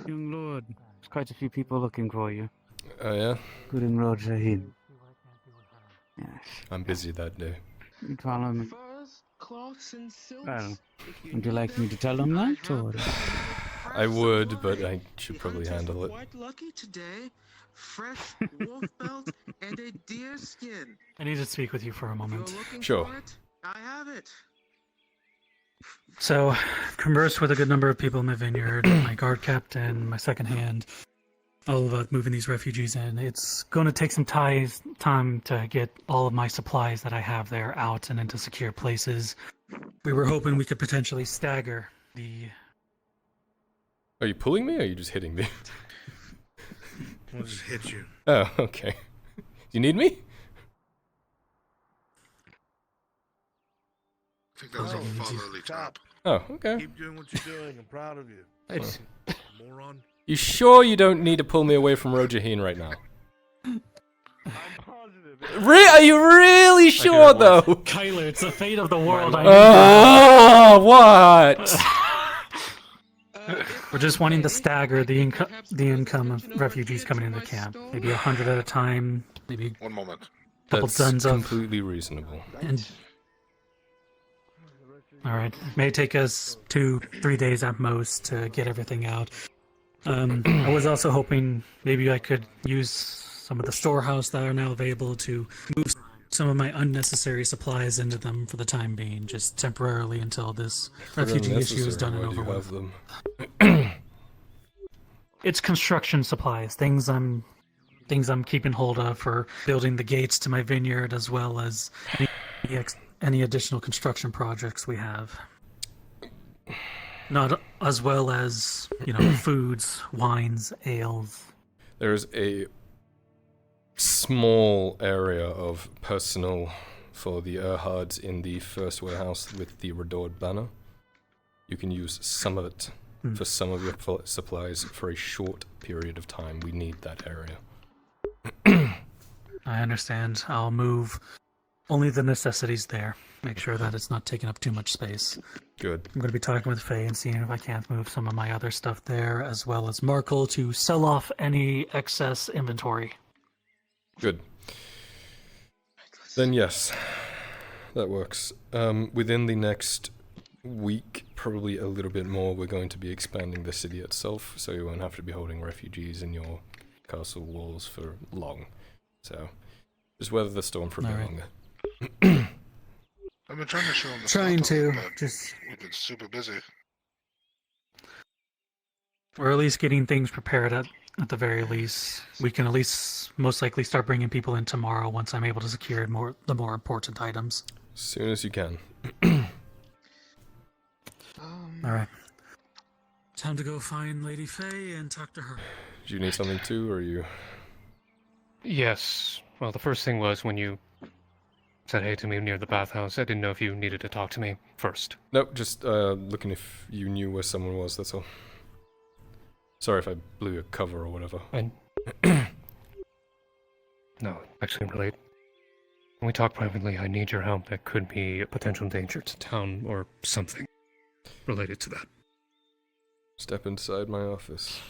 young lord. There's quite a few people looking for you. Oh yeah? Including Lord Shaheen. Yes. I'm busy that day. You tell him. Furs, cloths, and silks. Well, would you like me to tell him that, or? I would, but I should probably handle it. Quite lucky today. Fresh wolf belt and a deer skin. I need to speak with you for a moment. Sure. I have it. So, I've conversed with a good number of people in my vineyard, my guard captain, my second hand, all about moving these refugees in. It's going to take some time to get all of my supplies that I have there out and into secure places. We were hoping we could potentially stagger the... Are you pulling me or are you just hitting me? I'll just hit you. Oh, okay. You need me? I think that was a fatherly tap. Oh, okay. Keep doing what you're doing. I'm proud of you. Thanks. Moron. You sure you don't need to pull me away from Rojaheen right now? Are you really sure, though? Kyler, it's the fate of the world. What? We're just wanting to stagger the income of refugees coming into camp. Maybe 100 at a time. Maybe 1 moment. Couple That's tons of. completely reasonable. And all right, it may take us 2-3 days at most to get everything out. I was also hoping maybe I could use some of the storehouse that are now available to move some of my unnecessary supplies into them for the time being, just temporarily until this refugee issue is done and over with. It's construction supplies, things I'm keeping hold of for building the gates to my vineyard, as well as any additional construction projects we have. Not as well as, foods, wines, ales. There's a small area of personnel for the Erhards in the first warehouse with the Redored banner. You can use some of it for some of your supplies for a short period of time. We need that area. I understand. I'll move only the necessities there. Make sure that it's not taking up too much space. Good. I'm going to be talking with Faye and seeing if I can't move some of my other stuff there, as well as Markle to sell off any excess inventory. Good. Then yes, that works. Within the next week, probably a little bit more, we're going to be expanding the city itself, so you won't have to be holding refugees in your castle walls for long. So, just weather the storm for a bit longer. I've been trying to show him the Trying photo, to, but just... we've been super busy. Or at least getting things prepared at the very least. We can at least most likely start bringing people in tomorrow once I'm able to secure the more important items. As soon as you can. Alright. Time to go find Lady Faye and talk to her. Do you need something too, or are you... Yes. Well, the first thing was when you said hey to me near the bathhouse. I didn't know if you needed to talk to me first. Nope, just looking if you knew where someone was, that's all. Sorry if I blew your cover or whatever. No, actually, I'm late. When we talk privately, I need your help. That could be a potential danger to town or something related to that. Step inside my office.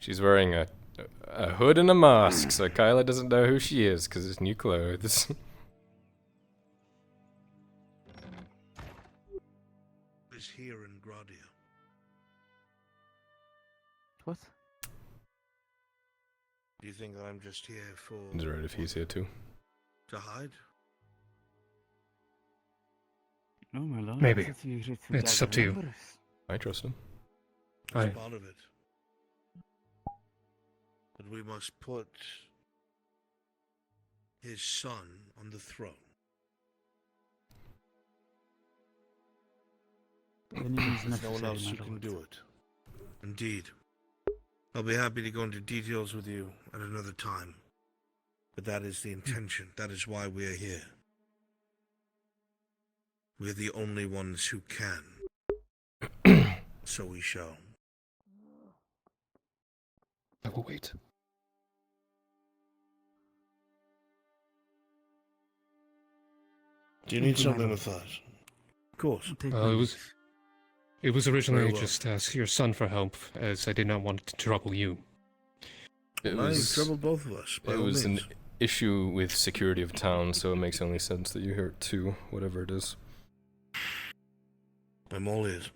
She's wearing a hood and a mask, so Kyla doesn't know who she is because it's new clothes. Is here in Gradia. What? Do you think that I'm just here for... Is it right if he's here too? to hide? No, my lord. Maybe. It's up to you. I trust him. That's part of it. That we must put his son on the throne. There's no one else who can do it. Indeed. I'll be happy to go into details with you at another time. But that is the intention. That is why we are here. We're the only ones who can. So we shall. I will wait. Do you need something with us? Of course. It was originally Very well. just to ask your son for help, as I did not want to trouble you. It Well, was you troubled both of us. By It all was an means. issue with security of town, so it makes only sense that you hear it too, whatever it is. I'm all ears.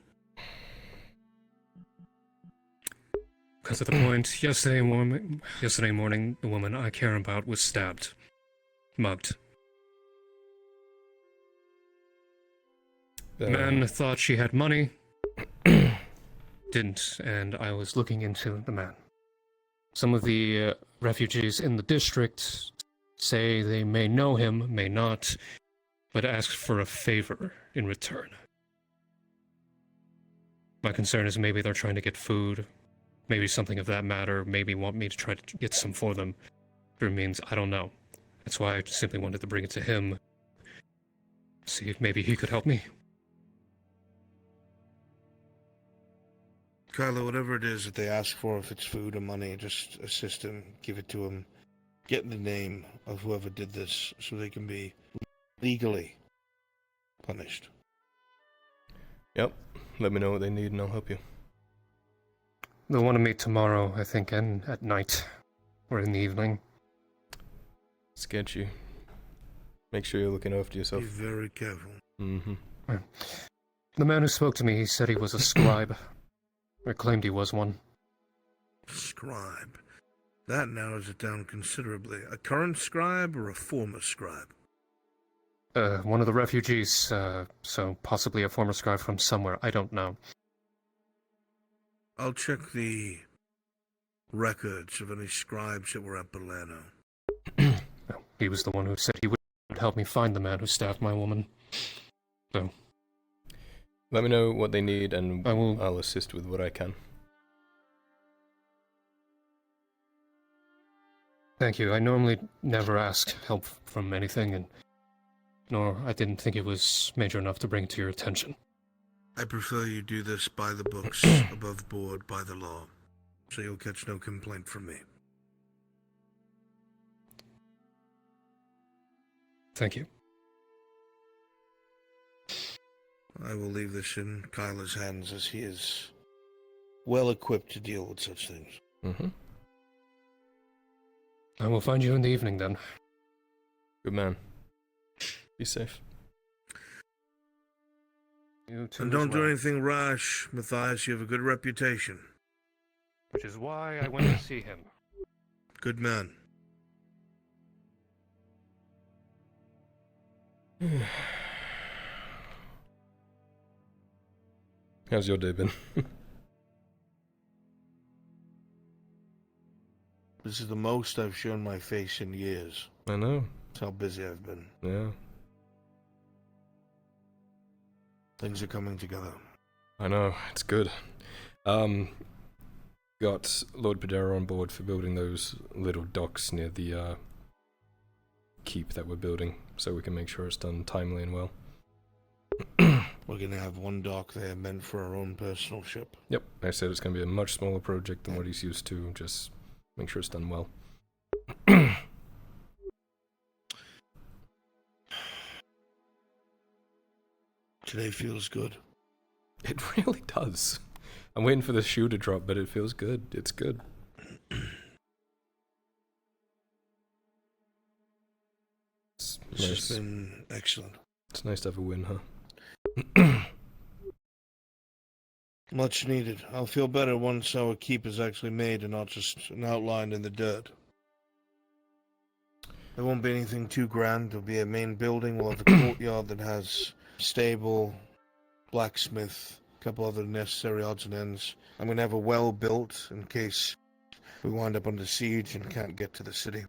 Because at the point, yesterday morning, the woman I care about was stabbed. Mugged. The man thought she had money. Didn't, and I was looking into the man. Some of the refugees in the district say they may know him, may not, but ask for a favor in return. My concern is maybe they're trying to get food, maybe something of that matter, maybe want me to try to get some for them. Through means, I don't know. That's why I simply wanted to bring it to him. See if maybe he could help me. Kylo, whatever it is that they ask for, if it's food or money, just assist him, give it to him, get the name of whoever did this so they can be legally punished. Yep. Let me know what they need and I'll help you. They'll want to meet tomorrow, I think, and at night. Or in the evening. Sketchy. Make sure you're looking after yourself. Be very careful. Mm-hmm. The man who spoke to me, he said he was a scribe. Or claimed he was one. Scribe. That narrows it down considerably. A current scribe or a former scribe? One of the refugees, so possibly a former scribe from somewhere, I don't know. I'll check the records of any scribes that were at Palermo. He was the one who said he would help me find the man who stabbed my woman. So... let me know what they need and I'll assist with what I can. Thank you. I normally never ask help from anything, and nor I didn't think it was major enough to bring it to your attention. I prefer you do this by the books, above board, by the law, so you'll catch no complaint from me. Thank you. I will leave this in Kyla's hands, as he is well equipped to deal with such things. Mm-hmm. I will find you in the evening then. Good man. Be safe. You too And don't do anything rash, Matthias. You have a good reputation. Which is why I went to see him. Good man. How's your day been? This is the most I've shown my face in years. I know. That's how busy I've been. Yeah. Things are coming together. I know, it's good. Got Lord Padero on board for building those little docks near the keep that we're building, so we can make sure it's done timely and well. We're going to have one dock there meant for our own personal ship. Yep, I said it's going to be a much smaller project than what he's used to, just make sure it's done well. Today feels good. It really does. I'm waiting for the shoe to drop, but it feels good. It's good. It's This nice. has been excellent. It's nice to have a win, huh? Much needed. I'll feel better once our keep is actually made and not just an outline in the dirt. There won't be anything too grand. There'll be a main building. We'll have a courtyard that has stable, blacksmith, a couple other necessary odds and ends. I'm going to have a well built in case we wind up under siege and can't get to the city.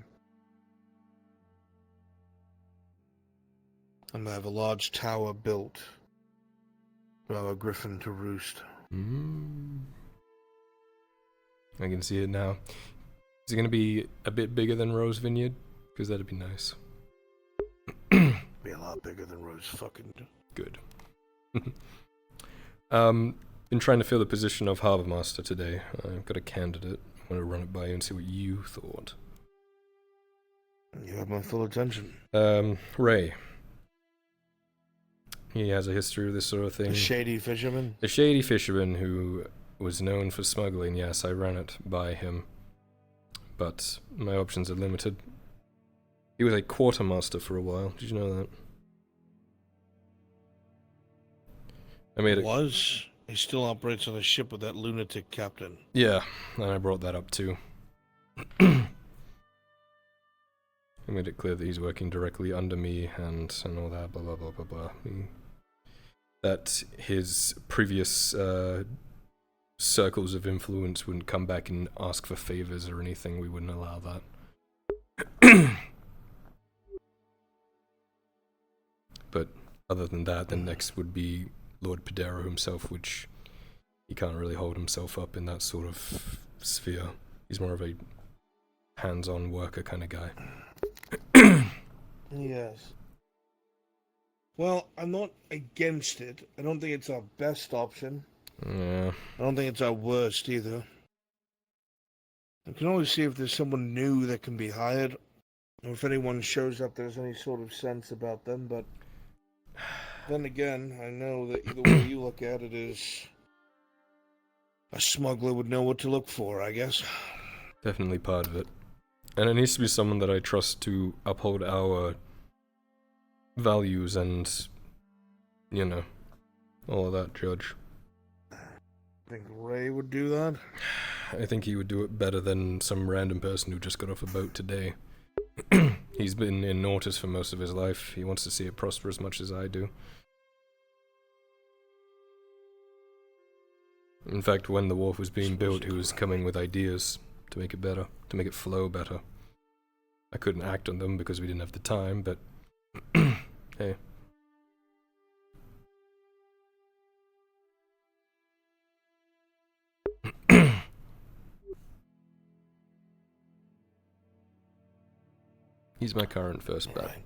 I'm going to have a large tower built for our griffin to roost. I can see it now. Is it going to be a bit bigger than Rose Vineyard? Because that'd be nice. Be a lot bigger than Rose fucking. Good. Been trying to fill the position of Harbour Master today. I've got a candidate. I want to run it by you and see what you thought. You have my full attention. Ray. He has a history of this sort of thing. A shady fisherman? A shady fisherman who was known for smuggling. Yes, I ran it by him. But my options are limited. He was a quartermaster for a while. Did you know that? I made it. Was? He still operates on a ship with that lunatic captain. Yeah, and I brought that up too. I made it clear that he's working directly under me and all that, blah blah blah blah blah. That his previous circles of influence wouldn't come back and ask for favors or anything. We wouldn't allow that. But other than that, the next would be Lord Padero himself, which he can't really hold himself up in that sort of sphere. He's more of a hands-on worker kind of guy. Yes. Well, I'm not against it. I don't think it's our best option. Yeah. I don't think it's our worst either. I can always see if there's someone new that can be hired, or if anyone shows up there's any sort of sense about them, but then again, I know that either way you look at it is a smuggler would know what to look for, I guess. Definitely part of it. And it needs to be someone that I trust to uphold our values and, you know, all of that, Judge. I think Ray would do that? I think he would do it better than some random person who just got off a boat today. He's been in Nautis for most of his life. He wants to see it prosper as much as I do. In fact, when the wharf was being built, he was coming with ideas to make it better, to make it flow better. I couldn't act on them because we didn't have the time, but hey. He's my current first bet. Right.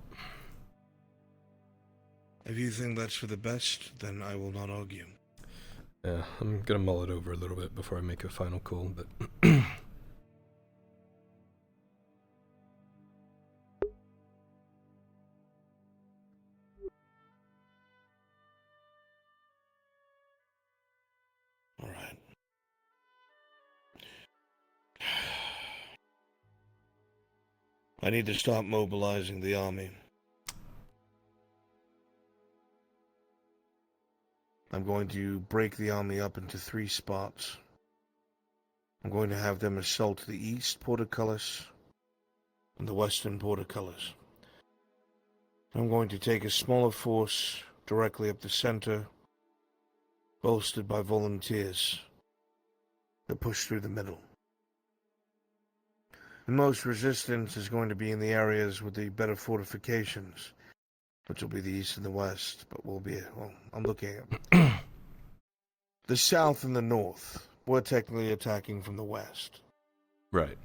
If you think that's for the best, then I will not argue. Yeah, I'm gonna mull it over a little bit before I make a final call, but Alright. I need to start mobilizing the army. I'm going to break the army up into 3 spots. I'm going to have them assault the east portcullis and the western portcullis. I'm going to take a smaller force directly up the center, bolstered by volunteers that push through the middle. The most resistance is going to be in the areas with the better fortifications, which will be the east and the west, but we'll be, well, I'm looking at the south and the north. We're technically attacking from the west. right.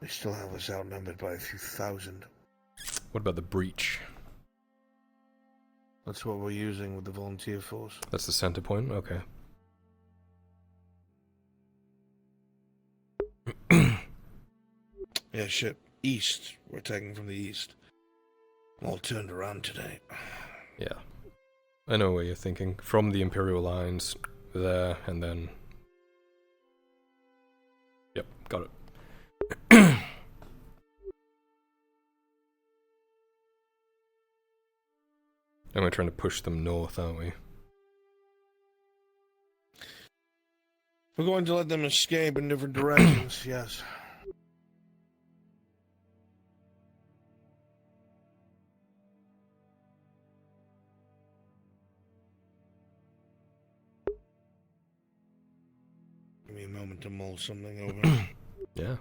They still have us outnumbered by a few thousand. What about the breach? That's what we're using with the volunteer force. That's the center point? Okay. Yeah, shit. East. We're attacking from the east. I'm all turned around today. Yeah. I know what you're thinking. From the Imperial lines, there, and then... Yep, got it. And we're trying to push them north, aren't we? We're going to let them escape in different directions, yes. Give me a moment to mull something over. Yeah.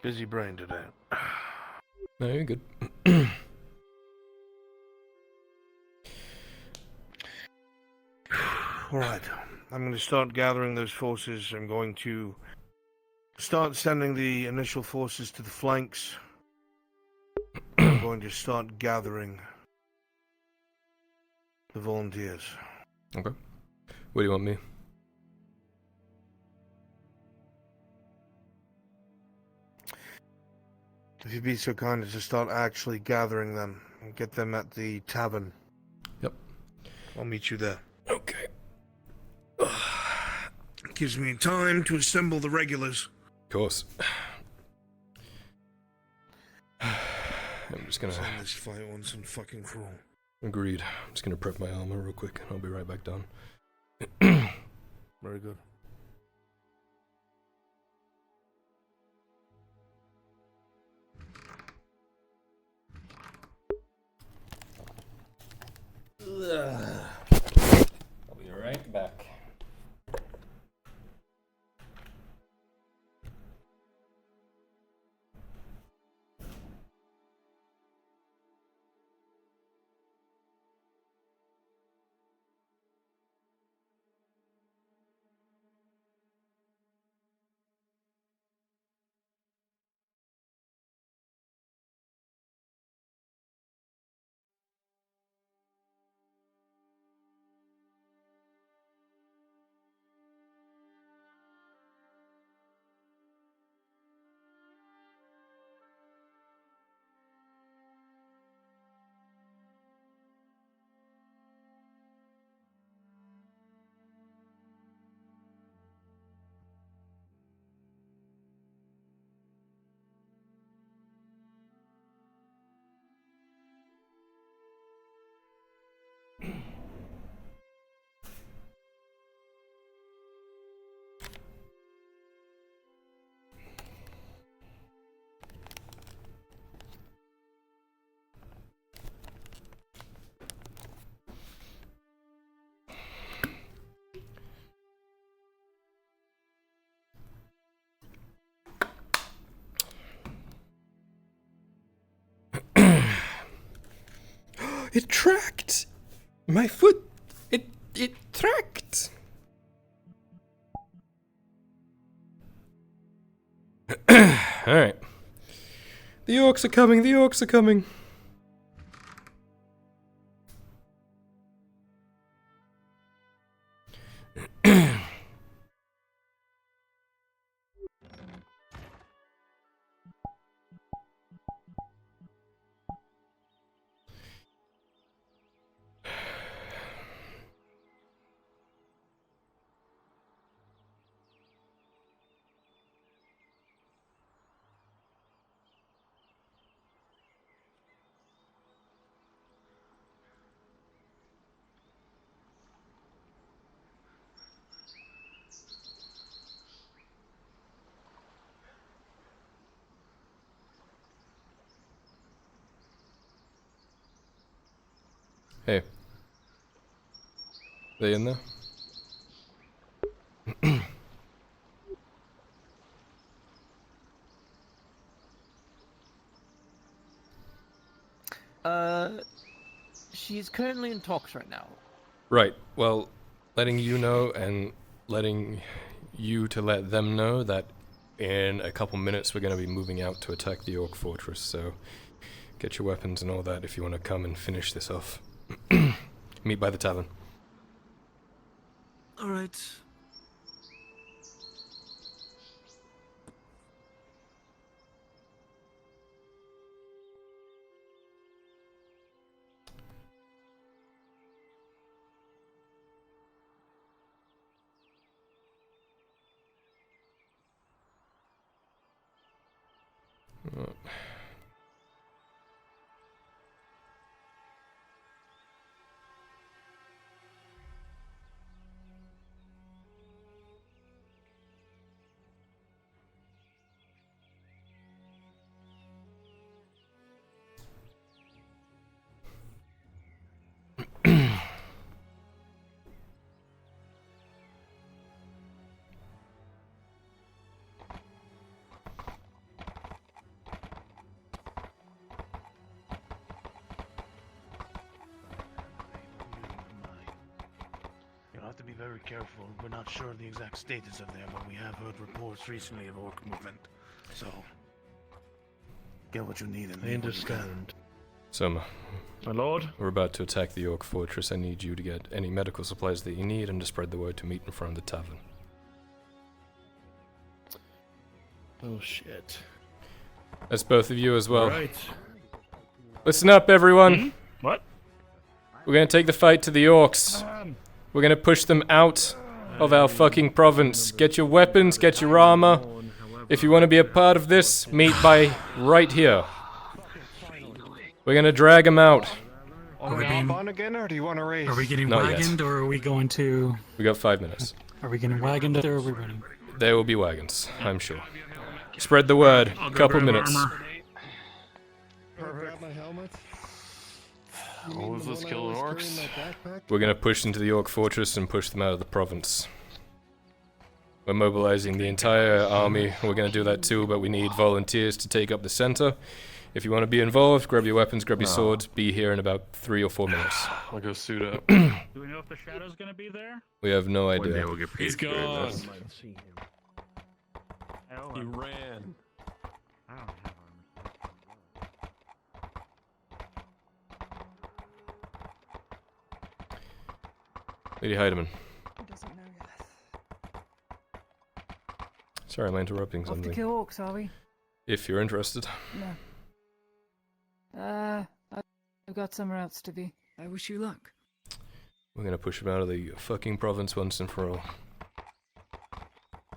Busy brain today. No, you're good. Alright, I'm going to start gathering those forces. I'm going to start sending the initial forces to the flanks. I'm going to start gathering the volunteers. Okay. What do you want me? If you'd be so kind as to start actually gathering them and get them at the tavern. Yep. I'll meet you there. Okay. Gives me time to assemble the regulars. Of course. I'm just gonna... Let's end this fight once and fucking for all. Agreed. I'm just gonna prep my armor real quick, and I'll be right back down. Very good. I'll be right back. It tracked! My foot! It tracked! Alright. The orcs are coming, the orcs are coming! Hey. They in there? She's currently in talks right now. Right, well, letting you know and letting you to let them know that in a couple minutes we're going to be moving out to attack the Orc Fortress, so get your weapons and all that if you want to come and finish this off. Meet by the tavern. Alright. You'll have to be very careful. We're not sure of the exact status of them, but we have heard reports recently of orc movement. So, get what you need and I understand. Soma. My lord? We're about to attack the Orc Fortress. I need you to get any medical supplies that you need and to spread the word to meet in front of the tavern. Oh shit. That's both of you as well. Right. Listen up, everyone. What? We're gonna take the fight to the orcs. We're gonna push them out of our fucking province. Get your weapons, get your armor. If you want to be a part of this, meet by right here. We're gonna drag him out. Are we being, on again, or do you want to race? are we getting Not yet. wagoned, or are we going to... We got 5 minutes. Are we getting wagoned, or are we running? There will be wagons, I'm sure. Spread the word. I'll go Couple grab minutes. armor. Grab my helmet. All of us killing orcs? We're gonna push into the Orc fortress and push them out of the province. We're mobilizing the entire army. We're gonna do that too, but we need volunteers to take up the center. If you want to be involved, grab your weapons, grab your swords. Be here in about 3 or 4 minutes. I'll go suit up. Do we know if the Shadow's gonna be there? We have no One day idea. we'll get paid He's for gone. this. Hell, He ran. I don't have armor. Lady Heidemann. He doesn't know yet. Sorry, am I interrupting Off to something? kill orcs, are we? If you're interested. No. I've got somewhere else to be. I wish you luck. We're gonna push them out of the fucking province once and for all.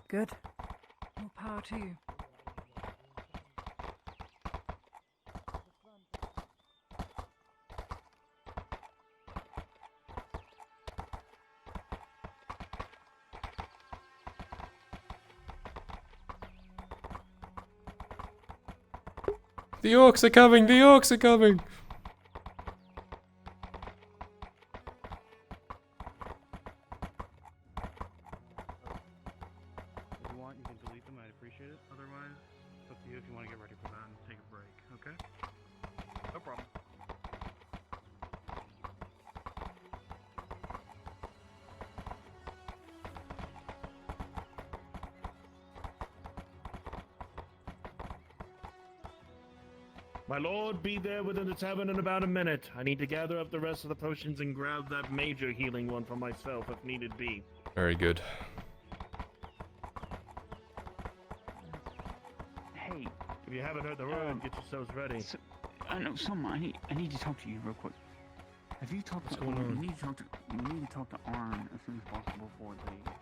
Good. More power to you. The orcs are coming! The orcs are coming! If you want, you can delete them. I'd appreciate it. Otherwise, it's up to you if you want to get ready for that and take a break. Okay? No problem. My lord, be there within the tavern in about a minute. I need to gather up the rest of the potions and grab that major healing one for myself if needed be. Very good. Hey, If you haven't heard the word, get yourselves ready. so, I know someone. I need to talk to you real quick. Have you talked What's to? going on? You need to talk to Arn as soon as possible before they.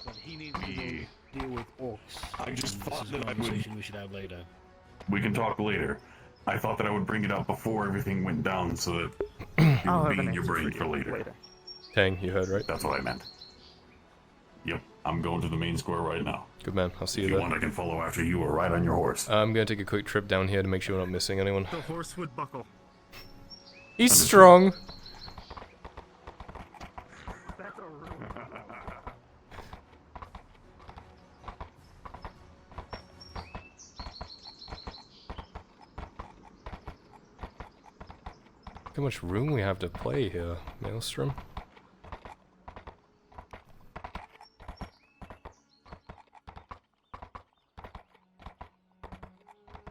But he needs to go deal with orcs. I just thought this is that a I would. conversation we should have later. We can talk later. I thought that I would bring it up before everything went down so that it I'll would have be an in your answer brain for for you later. later. Tang, you heard right? That's what I meant. Yep, I'm going to the main square right now. Good man, I'll see you If you there. want, I can follow after you or ride on your horse. I'm gonna take a quick trip down here to make sure we're not missing anyone. The horse would buckle. He's strong! That's a ruin. Look how much room we have to play here, Maelstrom.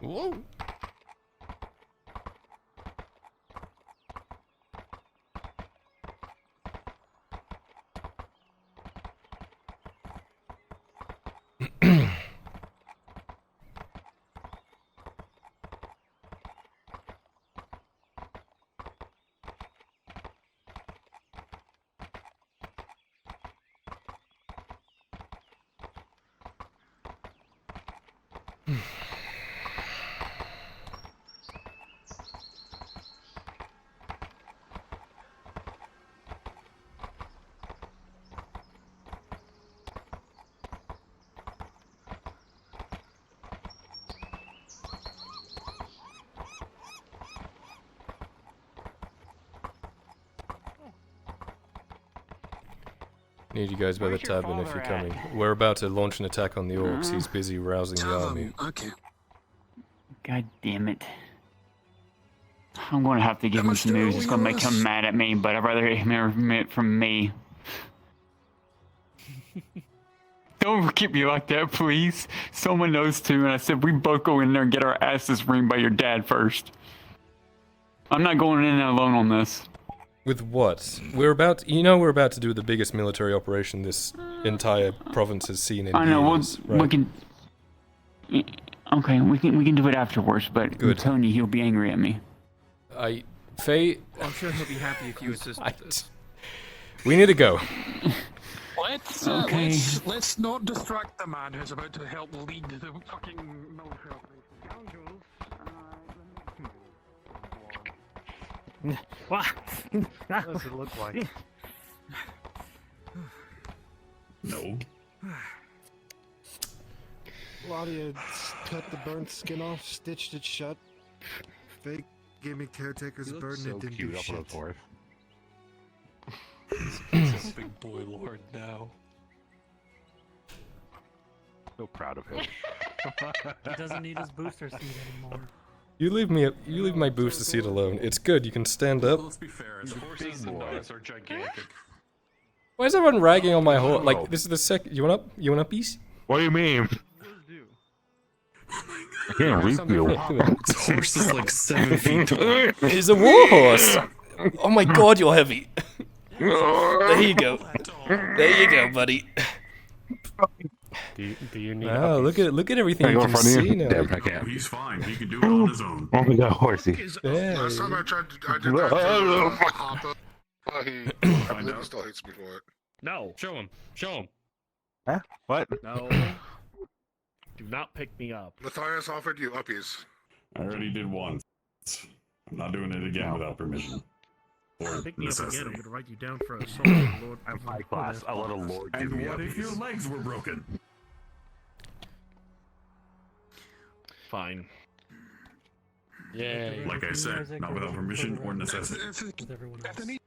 Whoa! Need you guys by the Where's your tavern if father you're at? coming. We're about to launch an attack on the orcs. He's busy rousing the army. Okay. God damn it. I'm going to have to give him some news. It's going to make him mad at me, but I'd rather hear it from me. Don't keep me like that, please. Someone knows too, and I said we both go in there and get our asses ringed by your dad first. I'm not going in alone on this. With what? We're about, we're about to do the biggest military operation this entire province has seen in I know. years, We right? can. Okay, we can do it afterwards. But Good. I'm telling you, he'll be angry at me. Faye, I'm sure he'll be happy if you assist with this. we need to go. Let's not distract the man who's about to help lead the fucking military operation. What does it look like? No. Gradia cut the burnt skin off, stitched it shut. Fake gave me caretaker's burden and didn't do shit. He's a big boy lord now. So proud of him. He doesn't need his booster seat anymore. You leave my booster seat alone. It's good. You can stand up. Let's be fair. The horses and Nautis are gigantic. Why is everyone ragging on my horse? Like, this is the second. You want up? You want up, piece? What do you mean? I can't read you. This horse is like 7 feet tall. It's a war horse. Oh my god, you're heavy. There you go. There you go, buddy. Do you need? Oh, look at everything you can see now. I can't. He's fine. He can do it on his own. Oh my god, horsey. Yeah. Last time I did that to Hopper, I believe he still hates me for it. No. Show him. Show him. Huh? What? No. Do not pick me up. Matthias offered you uppies. I already did once. I'm not doing it again without permission. Or Pick me up necessity. again. I'm gonna write you down for assault, Lord. I'm high class. I'll let a lord give And me what if your uppies. legs were broken? Fine. Yay. Like I said, not without permission or necessity. If the need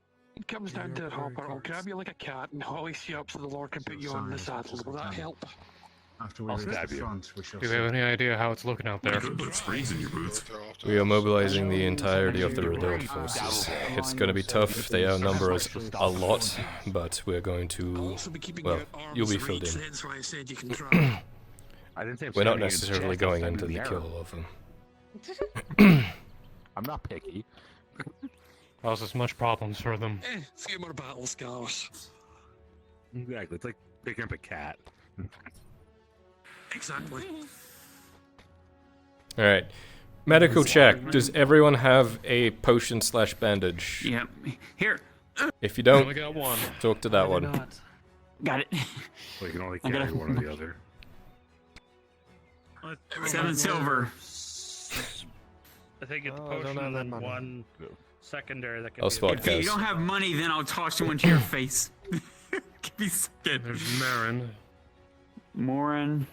comes down to it, Hopper, I'll grab you like a cat and hoist you up so the Lord can put you on the saddle. Will that help? I'll stab you. Do we have any idea how it's looking out there? Put springs in your boots. We are mobilizing the entirety of the Redoubt forces. It's going to be tough. They outnumber us a lot, but we're going to. Well, you'll be filled in. That's why I said you can try. I didn't say We're not standing in the necessarily chest, going I'm into the sending kill arrow. of them. I'm not picky. Causes much problems for them. Few more battle scars. Exactly. It's like picking up a cat. Exactly. Alright. Medical check. Does everyone have a potion / bandage? Yeah. Here. If you don't, only got one. talk to that one. Got it. Well, you can only I carry gotta- one or the other. 7 silver. I think it's Oh, I potion don't have and that then money. one secondary that can I'll be spot If you Kaz. don't have money, then I'll toss you into your face. Give me a second. There's Marin. Morin.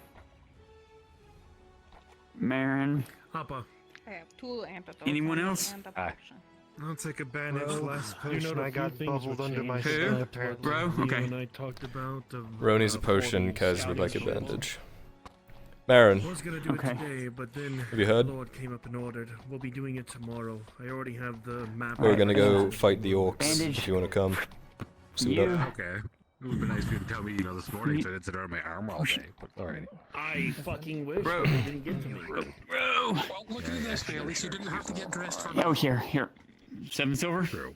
Marin. Hopper. I have 2 antidotes. Anyone else? And a Ah. potion. I'll take a bandage. Last You potion know I got bubbled under my skin apparently. Bro? You Okay. and I talked about the, Roni's a potion, holding Kaz would like a scouting bandage. I Marin, was gonna do Okay. it today, but then have you heard? the Lord came up and ordered. We'll be doing it tomorrow. I already have the map. We're gonna go fight the orcs Bandage. if you wanna come. Suit You. up. Okay. It would be nice if you could tell me, this morning, so I didn't sit around my arm all day. But alright. I fucking wish Bro. they didn't get to me. Bro. Well, look at this way. At least you didn't have to get dressed for Oh, here. 7 silver? True.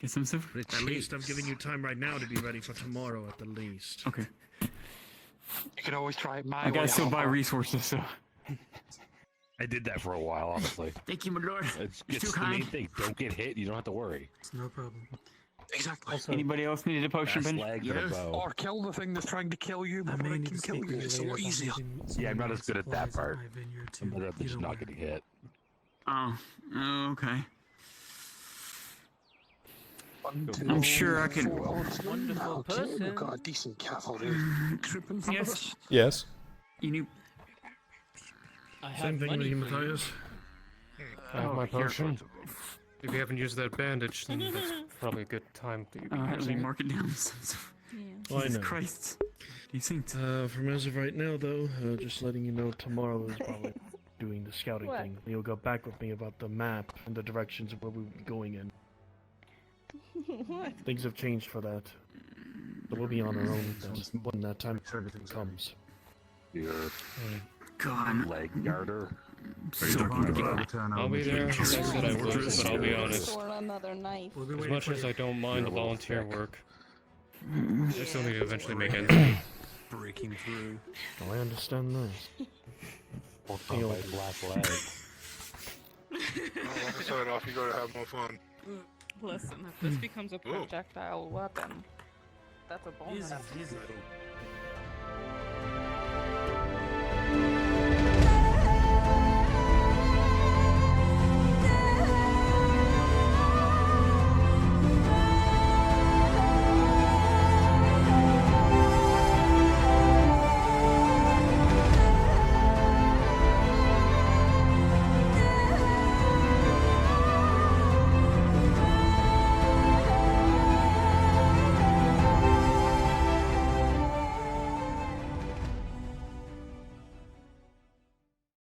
Get some silver? At least I'm giving you time right now to be ready for tomorrow at the least. Okay. You could always try it my I way, gotta still buy Hopper. resources, so. I did that for a while, honestly. Thank you, my lord. It's You're too the main kind. thing. Don't get hit. You don't have to worry. It's no problem. Exactly. Anybody else needed a potion, Fast Ben? legs and a Yes. bow. Or kill the thing that's trying to kill you I before may it need can to kill speak you. with It's a later lot about easier. moving some Yeah, I'm not of as the good at that supplies part. in my vineyard to I'm better at get just not away. getting hit. Oh, okay. I'm sure I can- Wonderful okay, we've got a decent cavalry troop in front of us. Yes. You knew. Same thing with you, Matthias. I have my here. potion. If you haven't used that bandage, then that's probably a good time to be Let me using it. mark it down. Well, I Jesus know. Christ. You think? From as of right now, though, just letting you know, tomorrow is probably doing the scouting What? thing. You'll go back with me about the map and the directions of where we're going in. What? Things have changed for that. So we'll be on our own when that time comes. Your God. leg garter. Are you talking about? I'll be there. I said I would, but I'll be honest. Or another knife. As much as I don't mind the volunteer work, I still need to eventually make ends meet. Breaking through. Oh, I understand that. Pulled by black legs. Like I said, off you go to have more fun. Listen, if this becomes a projectile weapon, That's a bonus. Easy, easy.